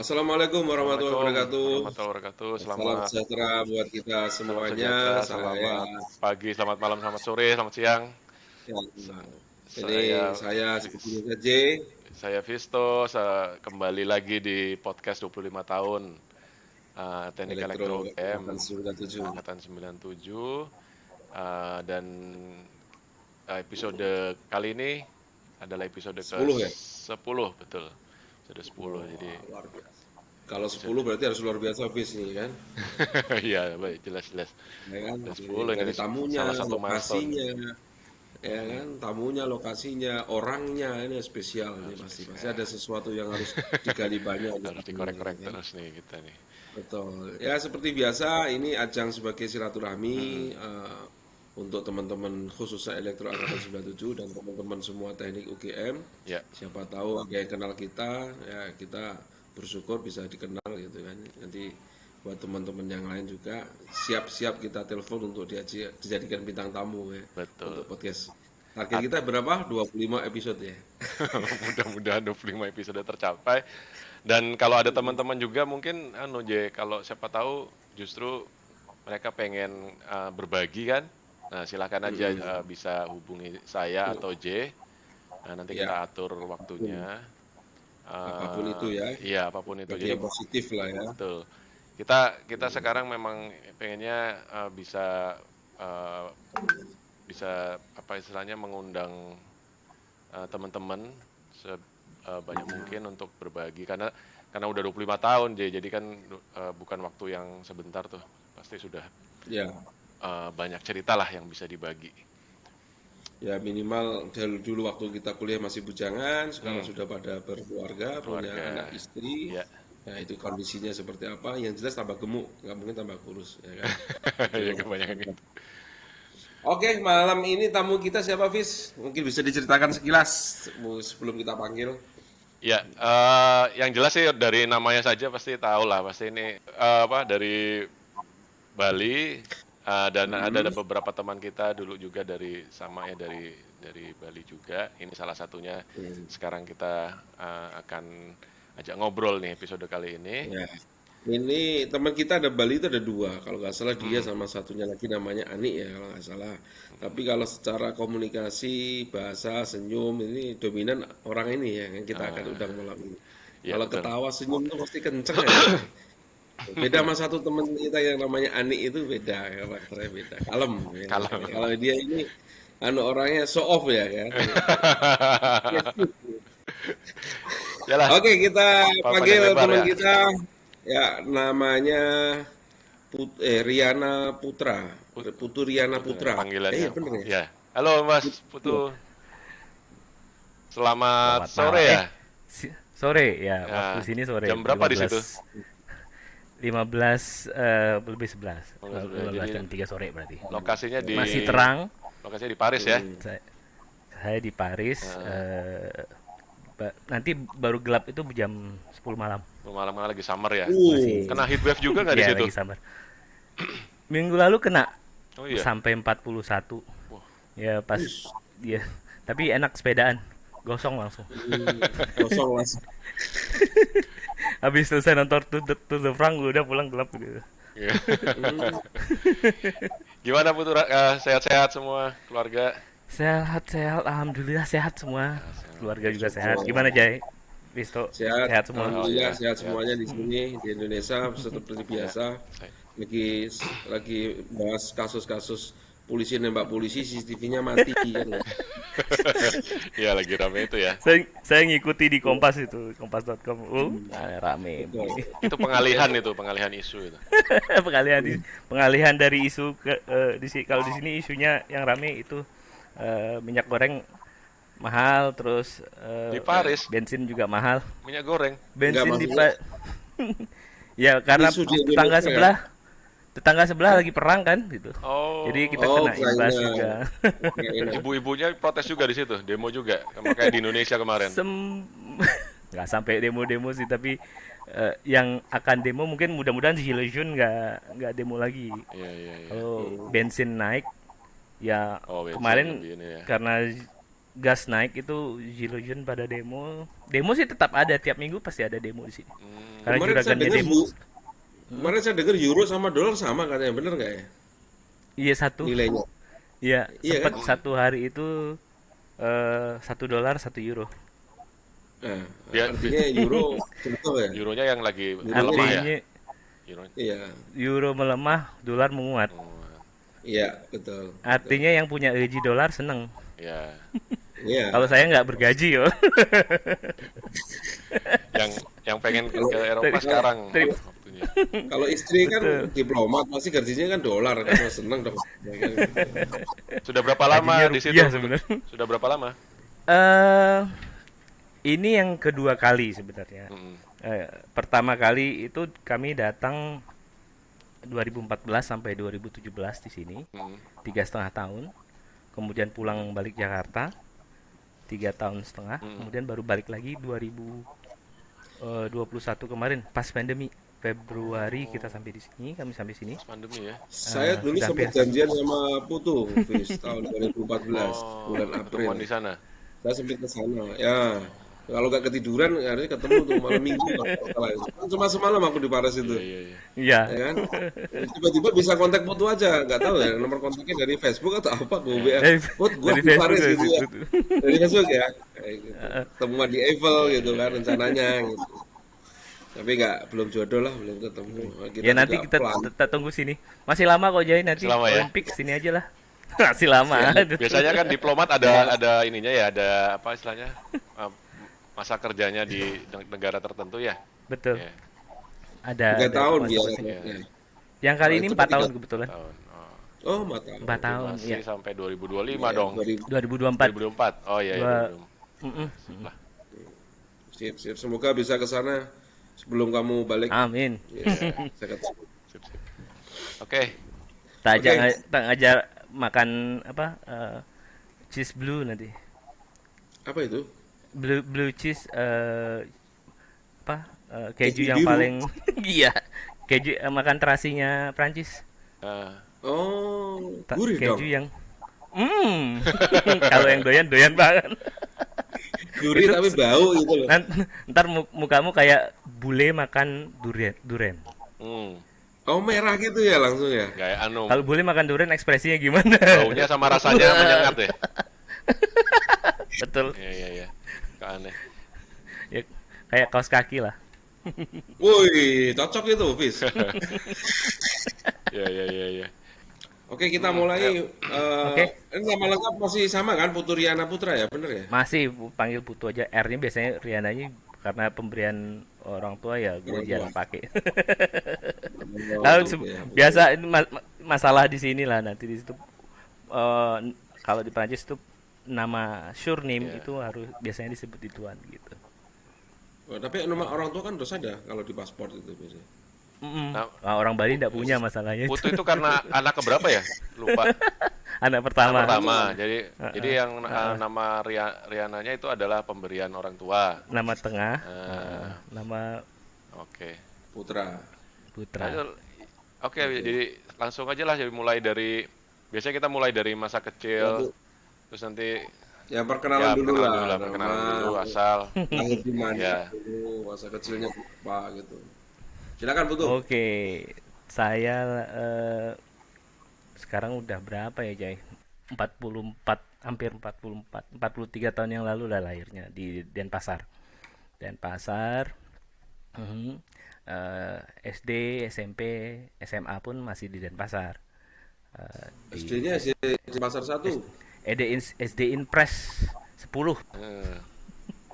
Assalamualaikum warahmatullahi Assalamualaikum wabarakatuh. warahmatullahi wabarakatuh. Salam Selamat sejahtera buat kita salam semuanya. sejahtera, Saya, selamat pagi, selamat malam, selamat sore, selamat siang. ya, Sa- ini Saya saya seperti Vis- biasa J. saya Visto, kembali lagi di podcast 25 tahun Teknik Elektro Elektro UGM 897. angkatan 97 dan episode kali ini adalah episode 10 ya? ke-10, betul. Episode 10. Jadi Wah, luar biasa. Kalau episode 10 berarti harus luar biasa bis nih kan. iya, baik, jelas-jelas. Ya kan? Ada 10 ini Dari tamunya, salah satu milestone. lokasinya, ya kan? Tamunya, lokasinya, orangnya ini spesial ini Harus pasti. Pasti spesial. ada sesuatu yang harus digali banyak di Harus sini, ya dikorek-korek kan? terus nih kita nih. Betul. Ya seperti biasa ini ajang sebagai silaturahmi Mm-mm. untuk teman-teman khususnya Elektro Angkatan 97 dan teman-teman semua teknik UGM. Ya, Siapa tahu ada yang kenal kita, ya kita bersyukur bisa dikenal gitu kan. Nanti buat teman-teman yang lain juga siap-siap kita telepon untuk dijadikan bintang tamu ya betul. untuk podcast. Target kita berapa? 25 episode ya. Mudah-mudahan 25 episode tercapai. Dan kalau ada teman-teman juga mungkin kalau siapa tahu justru mereka pengen berbagi kan. Nah, silakan aja bisa hubungi saya atau J. Nah, nanti Ya, kita atur waktunya. apapun itu ya, Iya, apapun itu. bagi Jadi yang positif lah ya. betul. Kita kita sekarang memang pengennya bisa eh, bisa apa istilahnya mengundang teman-teman sebanyak mungkin untuk berbagi karena udah 25 tahun jadi kan bukan waktu yang sebentar tuh. Pasti sudah Ya, banyak cerita lah yang bisa dibagi. ya minimal dulu, dulu waktu kita kuliah masih bujangan, sekarang Hmm, sudah pada berkeluarga, punya anak keluarga. istri. Ya. Nah itu kondisinya seperti apa? Yang jelas tambah gemuk, nggak mungkin tambah kurus, ya kan? Itu. Ya kebanyakan gitu. Oke, malam ini tamu kita siapa, Fis? Mungkin bisa diceritakan sekilas sebelum kita panggil. Ya, yang jelas sih dari namanya saja pasti tahu lah, pasti ini apa dari Bali, dan ada beberapa teman kita dulu juga dari Bali juga. Ini salah satunya. Hmm, Sekarang kita akan ajak ngobrol nih episode kali ini. ya. Ini teman kita ada Bali itu ada dua, kalau nggak salah dia Mm-mm. sama satunya lagi namanya Ani ya kalau nggak salah. Tapi kalau secara komunikasi, bahasa, senyum ini dominan orang ini ya yang kita akan undang malam ini. Iya Kalau betul. ketawa senyum tuh pasti kenceng ya. Beda sama satu teman kita yang namanya Ani itu beda karakternya beda, kalem. Ya. Kalau Kalau dia ini orangnya show off ya kan. yalah, Oke kita panjang panggil lebar teman ya. kita ya namanya Riana Putra, Put- Putu Riana Putu Putra. panggilannya. Ya bener ya. Ya. Halo Mas Putu. Selamat Selamat sore malam. ya. Sore ya, waktu Ya, sini sore jam berapa di situ? 15 lebih 11. Oh, nggak sudah. 15 Jadi jam 3 sore berarti. lokasinya Masih terang. lokasinya di Paris ya. Saya, saya di Paris Heeh. nanti baru gelap itu jam 10 malam. Malam-malam lagi summer ya. Masih Kena heat wave juga nggak di ya situ? lagi summer. Minggu lalu kena Oh iya. sampai 41. Wah, Ya pas dia. Tapi enak sepedaan. Gosong langsung. Kosong mas. Habis selesai nonton to the Frank udah pulang gelap gitu. iya. Gimana Putu? Sehat-sehat semua keluarga? Sehat-sehat, alhamdulillah sehat semua. Ah, sehat. Keluarga juga sehat. Syukur. Gimana Jay? Visto, Sehat, sehat semua. Oh alhamdulillah ya, sehat sehat. semuanya di sini di Indonesia seperti Ya. biasa. Saya- Lagi bahas kasus-kasus polisi nembak polisi, CCTV-nya mati kan. Ya lagi rame itu ya. Saya ngikuti di Kompas itu, kompas.com. Rame. Betul. Itu pengalihan isu itu. Pengalihan dari isu kalau di sini isunya yang rame itu minyak goreng mahal, terus Di Paris bensin juga mahal. minyak goreng. Enggak Bensin di maksudnya ya karena isu di tetangga Indonesia ya. sebelah tetangga sebelah lagi perang kan gitu. Jadi kita Oh, kena imbas Ukraina. juga. Ukraina. Ibu-ibunya protes juga di situ, demo juga, sama kayak di Indonesia kemarin. Nggak sampai demo-demo sih, tapi yang akan demo mungkin mudah-mudahan si Hilojun nggak demo lagi. Iya, iya, iya. Kalau bensin naik ya Oh, bensin kemarin lebih ini ya. karena gas naik itu Zilujun pada demo. Demo sih tetap ada, tiap minggu pasti ada demo di sini. Karena Kemarin saya juragannya dengar demo. kemarin saya dengar euro sama dolar sama katanya, bener nggak ya Iya satu. nilainya? Iya, Iya kan? sempat satu hari itu $1 1 euro. Nah, Dia- artinya euro jatuh ya? Euronya yang lagi Euro melemah ya. Artinya Euro. Iya, euro melemah, dolar menguat. iya betul. Artinya yang punya gaji dolar seneng. Ya. Iya. Kalau saya nggak bergaji yo. Yang pengen ke Eropa Terima- sekarang terima- waktunya. Kalau istri kan Betul. diplomat pasti gajinya kan dolar kan seneng dong. Ya kan? Sudah berapa lama Gajinya di situ? rupiah sebenarnya. Sudah berapa lama? Eh, ini yang kedua kali sebenarnya. Mm-mm. Pertama kali itu kami datang 2014 sampai 2017 di sini, Mm-mm. 3,5 tahun. Kemudian pulang balik Jakarta 3 tahun setengah. Kemudian baru balik lagi 2021 kemarin pas pandemi. Februari kita sampai di sini, kami sampai sini. Pandemi ya. Saya dulu sudah sempat hampir janjian sama Putu, Fis, tahun 2014 bulan April. Ketemuan di sana. Saya sempat ke sana. Ya, kalau nggak ketiduran, harusnya ketemu tuh malam minggu. Kalau nggak salah. Kan cuma semalam aku di Paris itu. Iya. Iya. Ya kan? Tiba-tiba bisa kontak Putu aja, nggak tahu ya nomor kontaknya dari Facebook atau apa, gue WA. Put, gue Dari di Paris Facebook gitu ya. gitu. Dari Facebook ya. Kayak gitu. Temuan di Eiffel gitu kan rencananya gitu. Tapi belum jodoh lah, belum ketemu. Ya nanti juga kita plan. tunggu sini. Masih lama kok Jai, nanti Masih lama ya? Olimpik sini aja lah. Masih lama. Biasanya kan diplomat ada ininya ya, ada apa istilahnya? eh, Masa kerjanya di negara tertentu ya. Betul. Ya, Ada 3 tahun dia. masing-masing. ya. Yang kali Oh, ini itu 4 tahun tiga kebetulan. Tahun. Oh, Oh, 4 tahun. 4 tahun masih ya. sampai 2025 dong. 2024. 2024. Oh iya, Dua- 2024. Mm-mm. Sip, sip. Semoga bisa ke sana sebelum kamu balik. Amin. Ya, saya ketemu. Sip. Oke. Tak ajak Oke. tak ngajak makan apa? Cheese blue nanti. Apa itu? Blue cheese apa? Keju Keju yang biru. paling iya. Keju makan terasinya Prancis. Nah, Oh, gurih dong. Keju yang kalau yang doyan banget. Gurih tapi bau gitu loh. Ntar mukamu kayak bule makan durian. hmm, Oh, merah gitu ya langsung ya. kayak anu, Kalau bule makan durian ekspresinya gimana? baunya sama rasanya menyengat ya. Betul. Iya. Kok aneh. Ya, kayak kaos kaki lah. Woi, cocok itu, Fis. Iya. Oke, kita mulai. Oke. Ini nama lengkap masih sama kan? Putu Riana Putra ya, bener ya? Masih panggil Putu aja. R-nya biasanya Riananya karena pemberian orang tua ya gue Orang tua. jarang pakai. Oh, Lalu gitu ya. biasa ini masalah di sini lah nanti di situ. Kalau di Prancis tuh nama surname Iya. itu harus biasanya disebut ituan gitu. Oh, tapi nama orang tua kan harus ada kalau di paspor itu biasanya. Nah, Nah, orang Bali tidak punya masalahnya Putu itu. itu karena anak keberapa ya? Lupa. Anak Anak pertama. pertama. Jadi yang nama Riananya itu adalah pemberian orang tua. Nama tengah, Ah, nama Oke. Putra. putra. Oke, jadi langsung aja lah biasanya kita mulai dari masa kecil, terus nanti Ya perkenalan dulu lah. perkenalan Nama, dulu asal. lahir di mana Ya. dulu, masa kecilnya apa gitu. Silakan Putu. Oke, saya sekarang udah berapa ya, Jay? 44, hampir 44, 43 tahun yang lalu lah lahirnya di Denpasar. Denpasar. Mhm. SD, SMP, SMA pun masih di Denpasar. Di SD-nya di Pasar 1. SD Impres 10. Eh,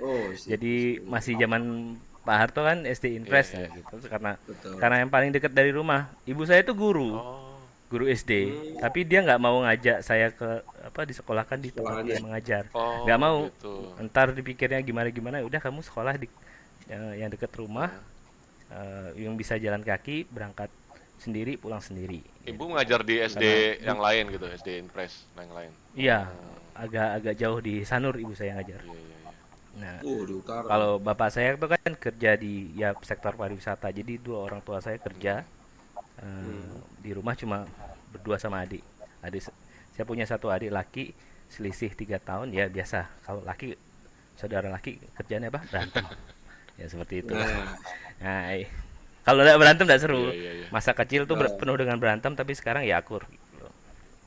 Oh, Jadi masih zaman Pak Harto kan SD Impres Iya, ya gitu. Karena betul. yang paling dekat dari rumah. Ibu saya itu guru SD, tapi dia nggak mau ngajak saya ke disekolahkan di tempat dia mengajar. Oh, Nggak mau. gitu. Ntar dipikirnya gimana, udah kamu sekolah di yang dekat rumah, yang bisa jalan kaki, berangkat sendiri, pulang sendiri. Ibu ngajar di SD yang lain gitu, SD Impres yang lain. Iya, agak jauh di Sanur ibu saya ngajar. Iya. Nah, di utara. kalau bapak saya itu kan kerja di sektor pariwisata, jadi dua orang tua saya kerja. Di rumah cuma berdua sama adik. Saya punya satu adik laki, selisih 3 tahun ya biasa. Kalau laki, saudara laki kerjanya apa? Berantem. Ya seperti itulah. Nah, Nah, kalau nggak berantem nggak Iya, seru. iya, iya. Masa kecil tuh nah, penuh dengan berantem, tapi sekarang ya akur gitu.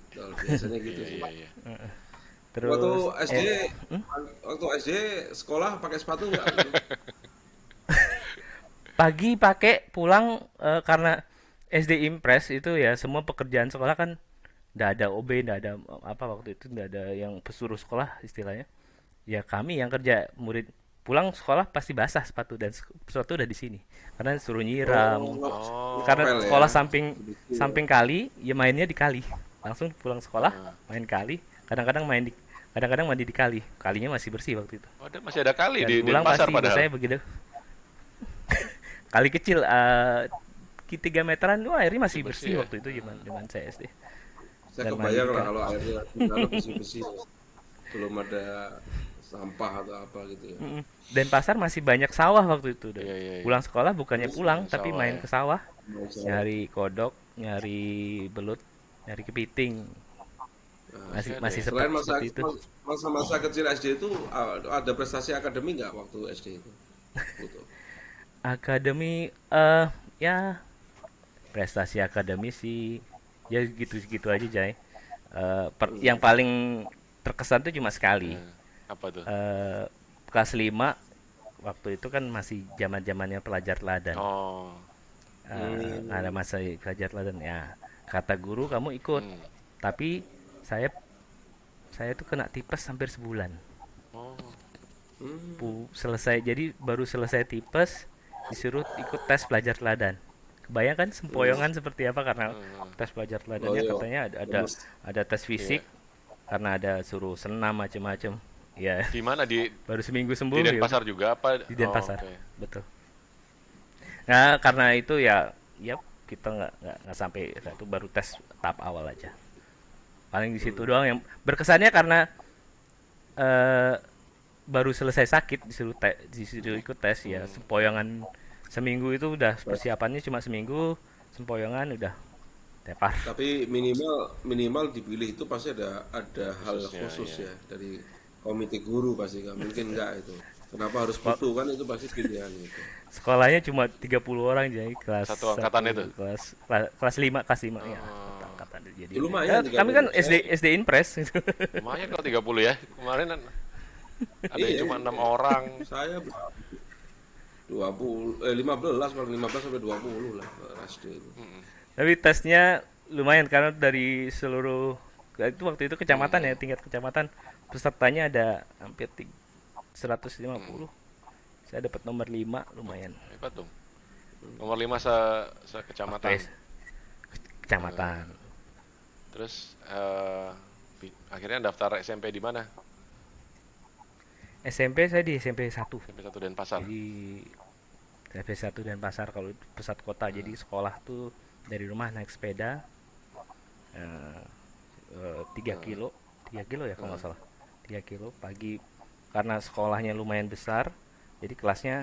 betul, biasanya gitu Iya, sih. iya, iya. Waktu Terus SD, waktu SD sekolah pakai sepatu nggak gitu? pagi pakai, pulang karena SD Impres itu ya semua pekerjaan sekolah kan nggak ada OB, nggak ada apa waktu itu, nggak ada yang pesuruh sekolah istilahnya. Ya kami yang kerja murid, pulang sekolah pasti basah sepatu, dan sepatu udah di sini karena suruh Oh, nyiram. Karena Oh, ngepel ya. sekolah samping Begitu ya. samping kali, ya mainnya di kali. Langsung pulang sekolah heeh. main kali. Kadang-kadang mandi di kali. Kalinya masih bersih waktu itu. Oh, masih ada kali Dan di pulang Denpasar pasti ibu padahal. saya begitu. Kali kecil 3 meteran, wah airnya Masih masih bersih bersih ya. waktu itu zaman zaman saya SD. Saya Dan mandi kebayang di lah kali. kalau airnya tinggal bersih-bersih, belum ada sampah atau apa gitu ya. Mm-mm. Dan pasar masih banyak sawah waktu itu. Dan Iya, iya, iya. pulang sekolah bukannya pulang, Banyak tapi sawah main ya. ke sawah, Mau saya, nyari kodok, nyari belut, nyari kepiting. nah, Masih Masih ada masih ya. selain seperti itu. masa kecil SD itu ada prestasi akademi nggak waktu SD itu? Gitu. Akademi ya prestasi akademi sih ya gitu-gitu aja, Jay. Yang paling terkesan tuh cuma sekali. Nah, apa tuh? Kelas 5 waktu itu kan masih zaman-zamannya pelajar teladan. Oh, Ada masa pelajar teladan ya. Kata guru kamu ikut, hmm. tapi saya saya tuh kena tipes hampir sebulan. Oh, Selesai, jadi baru selesai tipes disuruh ikut tes pelajar teladan. Kebayangkan sempoyongan seperti apa karena tes pelajar Oh teladannya iya, katanya lemes. ada tes iya. fisik, karena ada suruh senam macem-macem. Ya, Di mana baru seminggu di sembuh ya udah Denpasar juga apa? di Oh, Denpasar. oke. Betul. Nah, karena itu ya kita nggak sampai itu, baru tes tahap awal aja. Paling di situ doang yang berkesannya karena eh, baru selesai sakit disuruh ikut tes ya, sempoyongan seminggu itu udah persiapannya cuma seminggu, sempoyongan udah tepar. Tapi minimal minimal dipilih itu pasti ada hal Khususnya khusus ya. ya dari komite guru, pasti nggak mungkin nggak itu. Kenapa harus putu kan, itu pasti pilihan itu. Sekolahnya cuma 30 orang, jadi kelas Satu angkatan 1 itu. kelas 5 ya, Oh, angkatan jadi. Ya, lumayan Kami kan 30. Saya SD Impres gitu. lumayan kalau 30 ya. Kemarin kan ada yang iya, cuma 6 orang. saya 15 paling 15 sampai 20 lah SD itu. Tapi tesnya lumayan karena dari seluruh itu waktu itu kecamatan ya, tingkat kecamatan pesertanya ada hampir 150. Saya dapat nomor 5, lumayan. Hebat dong. Nomor 5 Waktu kecamatan. kecamatan. Terus akhirnya daftar SMP di mana? SMP saya di SMP 1. SMP 1 Denpasar. Jadi SMP 1 dan pasar kalau pusat kota. Jadi sekolah tuh dari rumah naik sepeda 3 kilo 3 kilo ya kalau nggak salah, 3 kilo pagi, karena sekolahnya lumayan besar, jadi kelasnya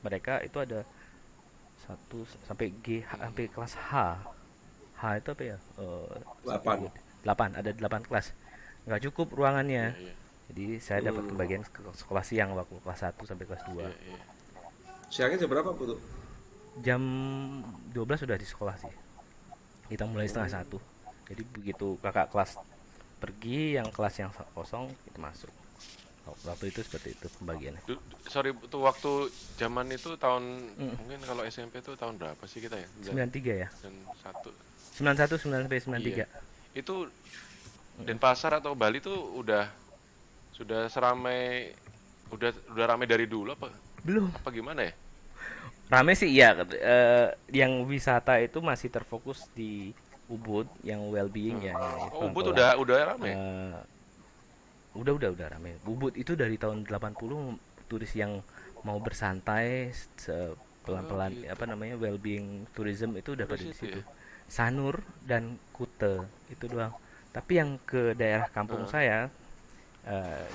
mereka itu ada 1 sampai G, sampai kelas H. H itu apa ya, 8. 8, ada 8 kelas, nggak cukup ruangannya. Iya, Jadi saya dapat kebagian sekolah siang waktu kelas 1 sampai kelas 2. iya, iya. Siangnya jam berapa putu? Jam 12 sudah di sekolah sih. Kita mulai setengah 1. Jadi begitu kakak kelas pergi, yang kelas yang kosong kita masuk. Waktu itu seperti itu pembagiannya. Sorry, itu waktu zaman itu tahun mungkin kalau SMP itu tahun berapa sih kita ya? 93 ya. Dan satu. 91, 9 sampai 93. Iya. Itu Denpasar atau Bali tuh sudah seramai udah ramai dari dulu apa Belum. gimana ya? Rame sih ya, yang wisata itu masih terfokus di Ubud yang well-being ya, yang Oh, Ubud pelan-pelan. udah ramai. Eh, udah rame. Ubud itu dari tahun 80 turis yang mau bersantai pelan-pelan, gitu. apa namanya, well-being tourism itu udah pada Turis di itu situ. ya? Sanur dan Kute itu doang. Tapi yang ke daerah kampung saya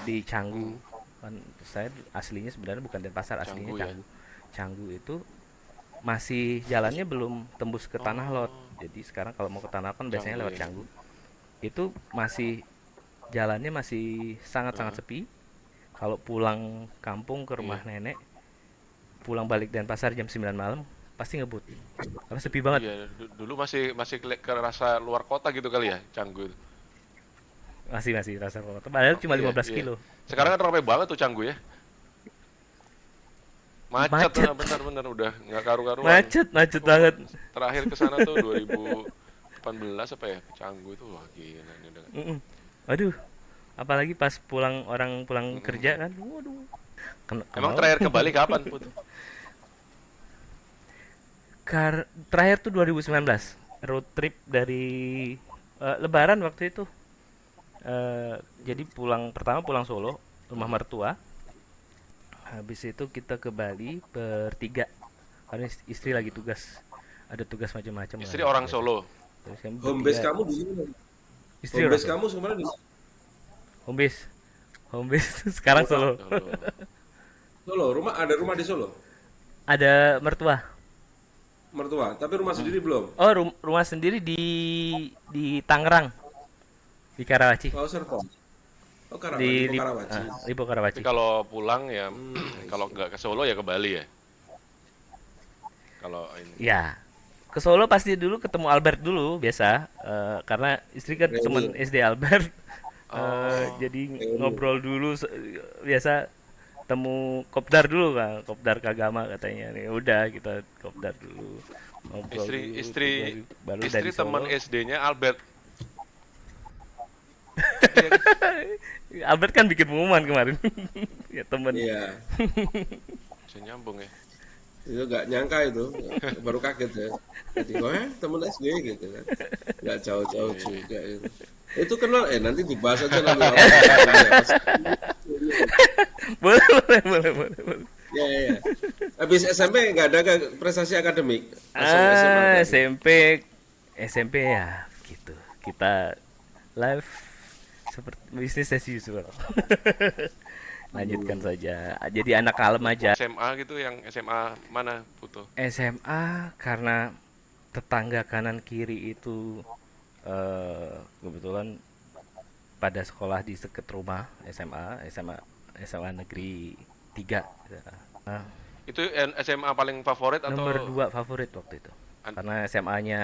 di Canggu, kan saya aslinya sebenarnya bukan Denpasar, aslinya Canggu ya? Canggu. Canggu itu masih jalannya belum tembus ke Tanah Lot. Jadi sekarang kalau mau ke Tanah Lot kan biasanya Canggu lewat ya. Canggu. Itu masih jalannya masih sangat-sangat sepi. Kalau pulang kampung ke rumah Iya. nenek, pulang balik Denpasar jam 9 malam, pasti ngebut. Karena sepi banget. Iya, dulu masih masih kerasa luar kota gitu kali ya, Canggu itu. Masih rasa kota. Padahal cuma Iya, 15 iya. kilo. Sekarang kan ramai banget tuh Canggu ya. Macet tuh, Macet. bener-bener udah nggak karu-karuan. Macet Aku banget. terakhir ke sana tuh 2018 apa ya, ke Canggu itu wah gila ini udah. Mm-mm. Waduh, apalagi pas orang pulang Mm-mm. kerja kan. Waduh. Emang Kenal. terakhir ke Bali kapan, Put? Terakhir tuh 2019. Road trip dari Lebaran waktu itu. Eh, jadi pertama pulang Solo, rumah Hmm. mertua. Habis itu kita ke Bali bertiga. Karena istri lagi tugas. Ada tugas macam-macam lah Istri orang biasa. Solo. Terus kami Home base bertiga, kamu di sini. istri Home orang base Solo. kamu sebenarnya di Home base. Home base sekarang rumah Solo. Solo. Solo. Ada rumah di Solo. Ada mertua. Mertua, tapi rumah sendiri belum. Oh, rumah sendiri di Tangerang, di Karawaci. Oh, Serpong. Oh, di Di Karawaci. Lipo Tapi Karawaci. kalau pulang ya, I kalau see. nggak ke Solo ya ke Bali ya. Kalau ini. Ya. Ke Solo pasti dulu ketemu Albert dulu biasa. Karena istri kan temen Reuni. SD Albert. Oh, Jadi Reuni. ngobrol dulu biasa temu kopdar dulu kan, kopdar Kagama katanya nih. Udah kita kopdar dulu. Ngobrol istri dulu istri baru istri dari teman Solo. SD-nya Albert. Iya kan? Albert kan bikin pengumuman kemarin. Ya temen. Iya, Bisa nyambung ya. itu nggak nyangka itu, baru kaget ya. Jadi, oh ya, temen SD gitu kan. Nggak jauh-jauh Iya, iya. juga itu. Itu kenal, nanti dibahas aja nanti orang kuliah. Boleh, boleh. Ya, ya, ya. Habis SMP nggak ada prestasi akademik, langsung SMA Ah, berarti. SMP ya gitu. Kita live seperti bisnis as usual. Lanjutkan Hmm. saja. Jadi anak kalem aja. SMA gitu yang SMA mana Putu? SMA karena tetangga kanan kiri itu kebetulan pada sekolah di dekat rumah. SMA negeri 3. Nah, Itu SMA paling favorit nomor atau 2 favorit waktu itu. an- Karena SMA-nya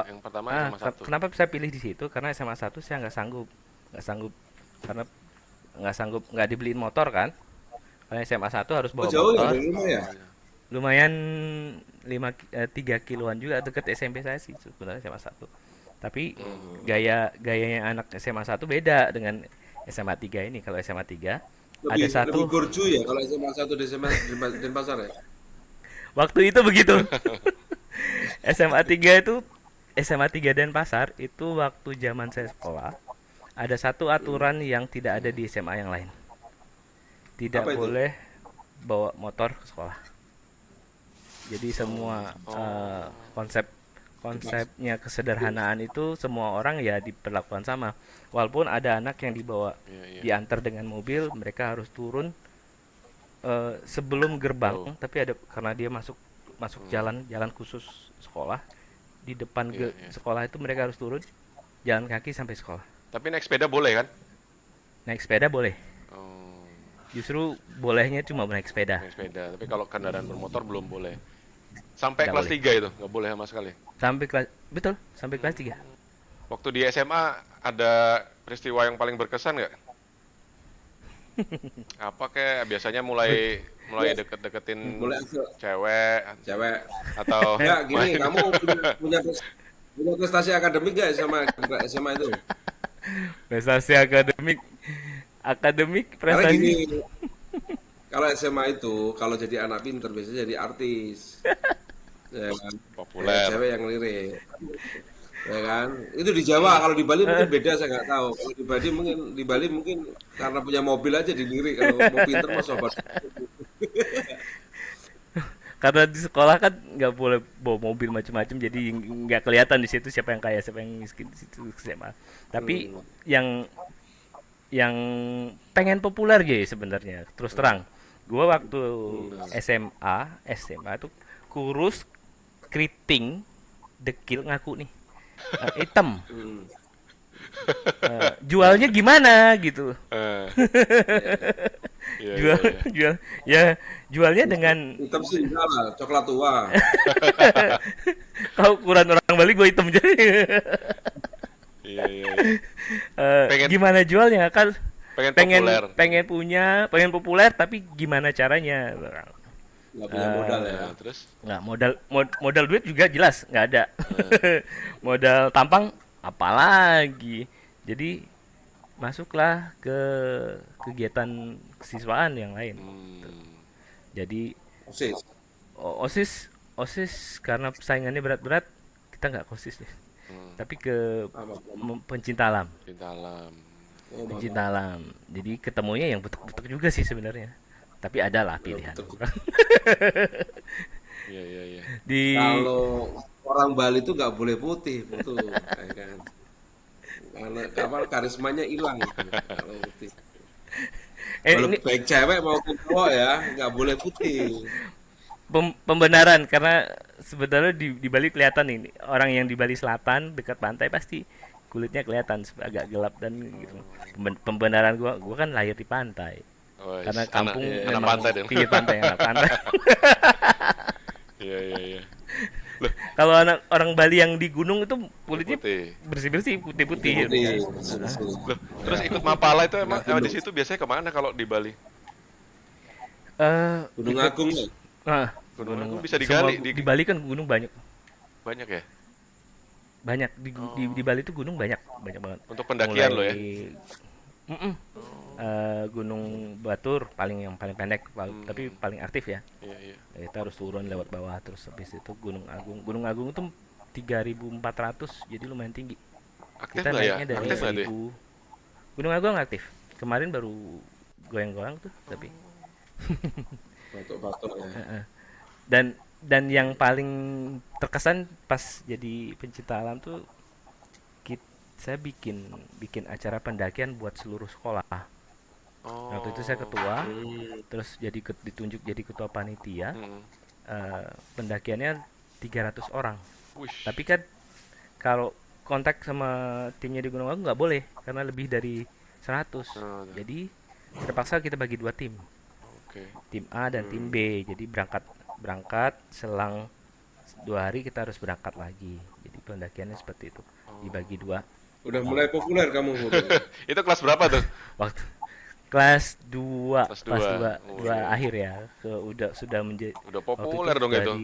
yang pertama SMA satu. kenapa saya pilih di situ? Karena SMA 1 saya nggak sanggup karena nggak dibeliin motor kan. Karena SMA 1 harus Oh, bawa jauh ya motor. dari rumah ya? Oh iya. Lumayan 3 kiloan juga deket SMP saya sih sebenarnya SMA 1. Tapi gayanya anak SMA 1 beda dengan SMA 3 ini. Kalau SMA 3 ada Lebih satu gorju ya kalau SMA 1 di SMA Denpasar ya? waktu itu begitu. SMA 3 itu SMA 3 Denpasar itu waktu zaman saya sekolah ada satu aturan yang tidak ada di SMA yang lain. Tidak Apa itu? boleh bawa motor ke sekolah. Jadi semua Oh, konsepnya kesederhanaan itu semua orang ya diperlakukan sama. Walaupun ada anak yang iya iya. diantar dengan mobil, mereka harus turun sebelum gerbang, Oh, tapi ada karena dia masuk masuk jalan khusus sekolah di depan iya iya. sekolah itu mereka harus turun jalan kaki sampai sekolah. Tapi naik sepeda boleh kan? Naik sepeda boleh. Oh, Justru bolehnya cuma naik sepeda. naik sepeda. Tapi kalau kendaraan bermotor belum boleh. Sampai Nggak kelas boleh. 3 itu nggak boleh sama sekali. Sampai kelas 3. Waktu di SMA ada peristiwa yang paling berkesan nggak? Apa kayak biasanya mulai mulai Ya, deket-deketin boleh asal cewek cewek. atau Enggak, gini, main kamu punya prestasi akademik gak sama SMA itu? Prestasi akademik Karena gini, prestasi. kalau SMA itu, kalau jadi anak pinter biasanya jadi artis. Ya kan? Ya, populer? cewek yang lirik. Ya kan? Itu di Jawa, kalau di Bali mungkin beda saya nggak tahu. Kalau di Bali mungkin karena punya mobil aja dilirik. Kalau mau pinter mah sobat. Karena di sekolah kan nggak boleh bawa mobil macam-macam, jadi nggak kelihatan di situ siapa yang kaya siapa yang miskin di situ SMA. Tapi Hmm. yang yang pengen populer ya sebenarnya terus terang gue waktu SMA tuh kurus, keriting, dekil ngaku nih. Hitam. Hmm. Jualnya gimana gitu. Eh, iya iya Jual iya. jual ya jualnya dengan Hitam sih enggak lah, coklat tua. kalau ukuran orang Bali gue hitam jadi. Iya iya iya. Pengen Gimana jualnya kan pengen pengen populer. pengen populer tapi gimana caranya. Nggak punya modal ya. Nah, terus Nggak, modal duit juga jelas nggak ada. eh, Modal tampang apalagi. Jadi masuklah ke kegiatan kesiswaan yang lain. hmm, Jadi Osis. OSIS OSIS karena saingannya berat-berat kita nggak ke OSIS deh. hmm, Tapi ke Apa? pencinta alam. di dalam. Oh, Pencinta alam. Jadi ketemunya yang betuk-betuk juga sih sebenarnya. Tapi ada lah pilihan. betul. Iya iya iya. Di Kalau orang Bali itu nggak boleh putih, betul, ya kan? Karena apa karismanya hilang gitu, kalau putih. Kalau ini baik cewek maupun cowok ya, nggak boleh putih. pembenaran karena sebenarnya di Bali kelihatan ini orang yang di Bali Selatan dekat pantai pasti kulitnya kelihatan agak gelap dan gitu. Pembenaran gua kan lahir di pantai. Wes, Karena anak kampung anak memang pantai dong. pinggir pantai, anak pantai. Iya iya iya. Kalau anak orang Bali yang di gunung itu kulitnya Putih. bersih-bersih, putih-putih gitu Putih, kan. betul. Loh, terus ikut Mapala itu emang Gunung. di situ biasanya kemana kalau di Bali? Eh, Gunung ikut Agung ya? ah, Gunung Agung bisa semua digali di Bali kan gunung banyak. banyak ya? Banyak di Bali itu gunung banyak, banyak banget. Untuk pendakian lo ya? Mm-mm. Gunung Batur yang paling pendek, tapi paling aktif ya. Iya iya. Kita harus turun lewat bawah terus habis itu Gunung Agung. Gunung Agung itu 3.400 jadi lumayan tinggi. Aktif Kita nggak ya? naiknya dari Aktif nggak deh? 1.000. Gunung Agung aktif. Kemarin baru goyang-goyang tuh tapi Batuk-batuk ya. dan yang paling terkesan pas jadi pencinta alam tuh saya bikin bikin acara pendakian buat seluruh sekolah. Waktu itu saya Oh. ketua, Hmm. terus ditunjuk jadi ketua panitia. Hmm. Pendakiannya 300 orang. Wish. Tapi kan kalau kontak sama timnya di Gunung Agung nggak boleh karena lebih dari 100. Oh, Jadi terpaksa kita bagi dua tim, Oke. tim A dan tim B. Jadi berangkat selang 2 hari kita harus berangkat lagi. Jadi pendakiannya seperti itu, dibagi dua. Udah mulai populer kamu, Bud. Itu kelas berapa tuh? Waktu kelas 2 Kelas kelas 2 dua. Oh, iya. akhir ya sudah menjadi Udah waktu populer dong sudah itu.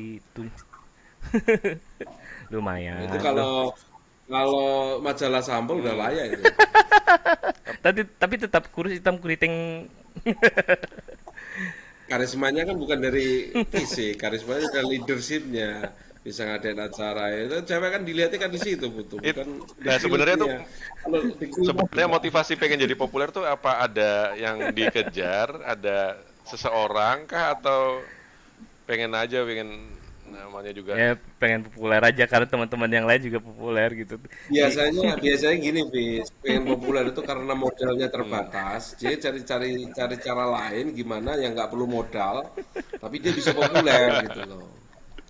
lumayan. Itu kalau kalau majalah sampul udah layak itu. Tapi tetap kurus hitam keriting. Karismanya kan bukan dari fisik, karismanya dari leadershipnya. Bisa ngadain acara itu cewek kan dilihatnya kan di situ butuh bukan di Nah, sebenarnya tuh kulitnya. Kalau di kulit sebenarnya motivasi pengen jadi populer tuh apa ada yang dikejar, ada seseorang kah atau pengen namanya juga Ya pengen populer aja karena teman-teman yang lain juga populer gitu. biasanya gini, Bis. Pengen populer itu karena modalnya terbatas. Jadi cari cara lain gimana yang nggak perlu modal, tapi dia bisa populer gitu loh.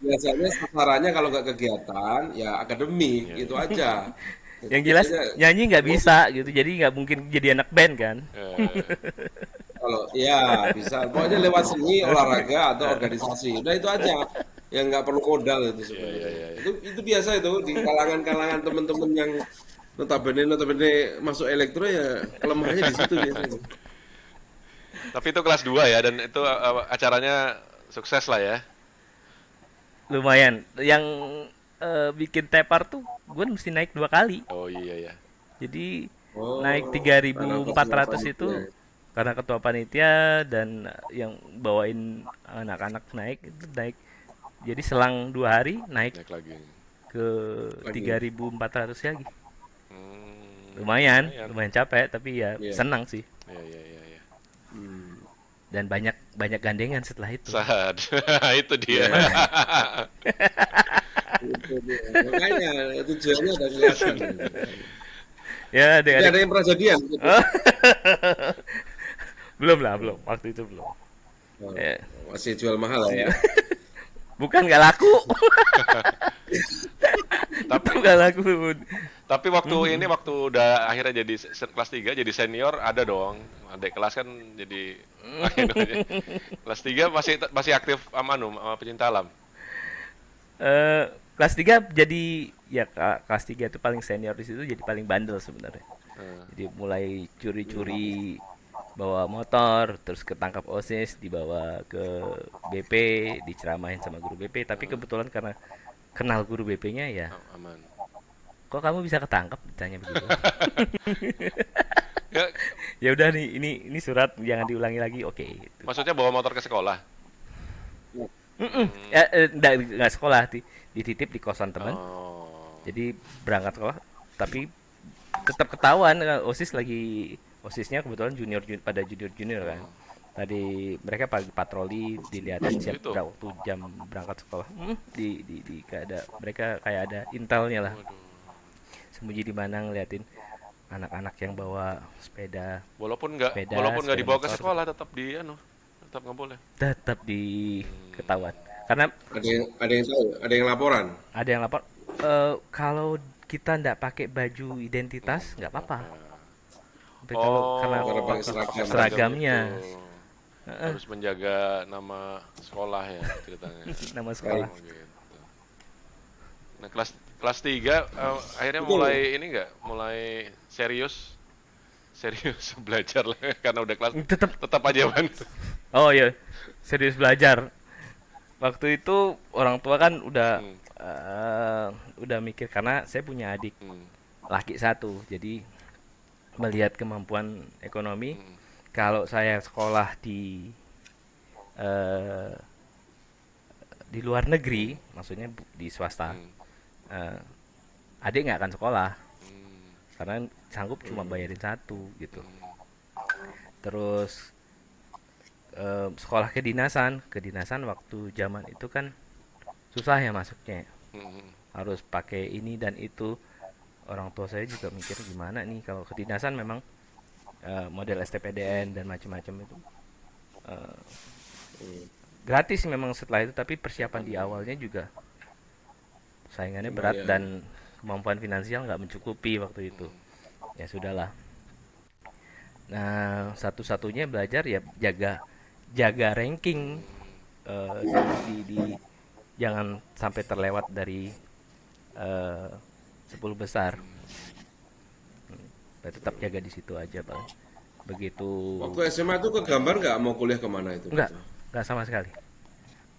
Biasanya sasarannya kalau nggak kegiatan, ya akademik, itu aja. Jadi Yang jelas biasanya nyanyi nggak bisa gitu. Jadi nggak mungkin jadi anak band kan. eh, kalau ya bisa, pokoknya lewat seni, olahraga atau organisasi. Udah itu aja yang nggak perlu modal itu sebenarnya. Itu biasa itu di kalangan-kalangan teman-teman yang notabene masuk elektro ya kelemahannya di situ biasanya. tapi itu kelas 2 ya dan itu acaranya sukses lah ya. Lumayan. Yang bikin tepar tuh gue mesti naik 2 kali. Oh iya ya. Jadi Oh, naik karena 3.400 ketua itu panitia. karena ketua panitia dan yang bawain anak-anak naik itu naik. Jadi selang 2 hari naik Naik lagi. ke Lagi. 3.400 lagi. Hmm. Lumayan capek tapi ya Iya. senang sih. Iya iya iya iya. Hmm. Dan banyak gandengan setelah itu. Sad. Itu dia. Iya. Itu dia. Makanya tujuannya udah kelihatan. Ya, Jadi ada yang pernah jadian gitu. belum waktu itu belum. Oh, Ya. masih jual mahal ya. Bukan nggak laku. Tapi Itu nggak laku. Tapi waktu ini Mhm. waktu udah akhirnya jadi kelas 3 jadi senior ada dong. Adik kelas kan jadi kelas 3 masih masih aktif sama sama pecinta alam. Kelas 3 jadi ya kelas 3 itu paling senior di situ, jadi paling bandel sebenarnya. Eh, Jadi mulai curi-curi bawa motor, terus ketangkap OSIS, dibawa ke BP, diceramahin sama guru BP. Tapi kebetulan karena kenal guru BP-nya ya, aman. kok kamu bisa ketangkap? Ditanya begitu. Ya, Ya udah nih, ini surat jangan diulangi lagi. Oke, gitu. maksudnya bawa motor ke sekolah. Hmm. Ya, enggak sekolah, dititip di kosan teman. Oh. Jadi berangkat sekolah, tapi tetap ketahuan OSIS lagi, OSISnya kebetulan pada junior kan. Oh. Tadi mereka pagi patroli, dilihatin siap Itu. berapa waktu jam berangkat sekolah. Di kayak ada, mereka kayak ada intelnya lah. Waduh. Sembunyi di mana ngeliatin anak-anak yang bawa sepeda, Walaupun nggak sepeda dibawa ke motor, sekolah tetap tetap nggak boleh. tetap Hmm. diketahuan. Karena Ada yang tahu, ada yang laporan. ada yang lapor, kalau kita nggak pakai baju identitas nggak apa-apa. Tapi kalau karena Karena Oh, pakai seragam. seragam seragamnya, itu harus menjaga nama sekolah ya ceritanya. nama Baik. sekolah. Oh gitu. Nah, kelas kelas 3 akhirnya Betul. mulai serius serius belajar lah karena udah kelas Tetap, tetap aja Ban. oh ya, serius belajar. Waktu itu orang tua kan Hmm, udah mikir, karena saya punya adik hmm, laki satu, jadi melihat kemampuan ekonomi, hmm, kalau saya sekolah eh, di luar negeri, hmm, maksudnya di swasta, hmm, eh, adik nggak akan sekolah hmm, karena sanggup cuma bayarin satu gitu. hmm, Terus sekolah kedinasan waktu zaman itu kan susah ya masuknya, hmm, harus pakai ini dan itu. Orang tua saya juga mikir gimana nih kalau kedinasan, memang model hmm, STPDN dan macam-macam itu eh, Hmm, gratis memang setelah itu, tapi persiapan di hmm, awalnya juga saingannya berat lumayan. dan kemampuan finansial nggak mencukupi waktu itu. hmm. Ya sudahlah. Nah, satu-satunya belajar ya jaga jaga ranking, eh, jangan sampai terlewat dari eh, 10 besar. Tetap jaga di situ aja, Bang. Begitu. Waktu SMA tuh kegambar nggak mau kuliah kemana itu Enggak, gitu. enggak sama sekali.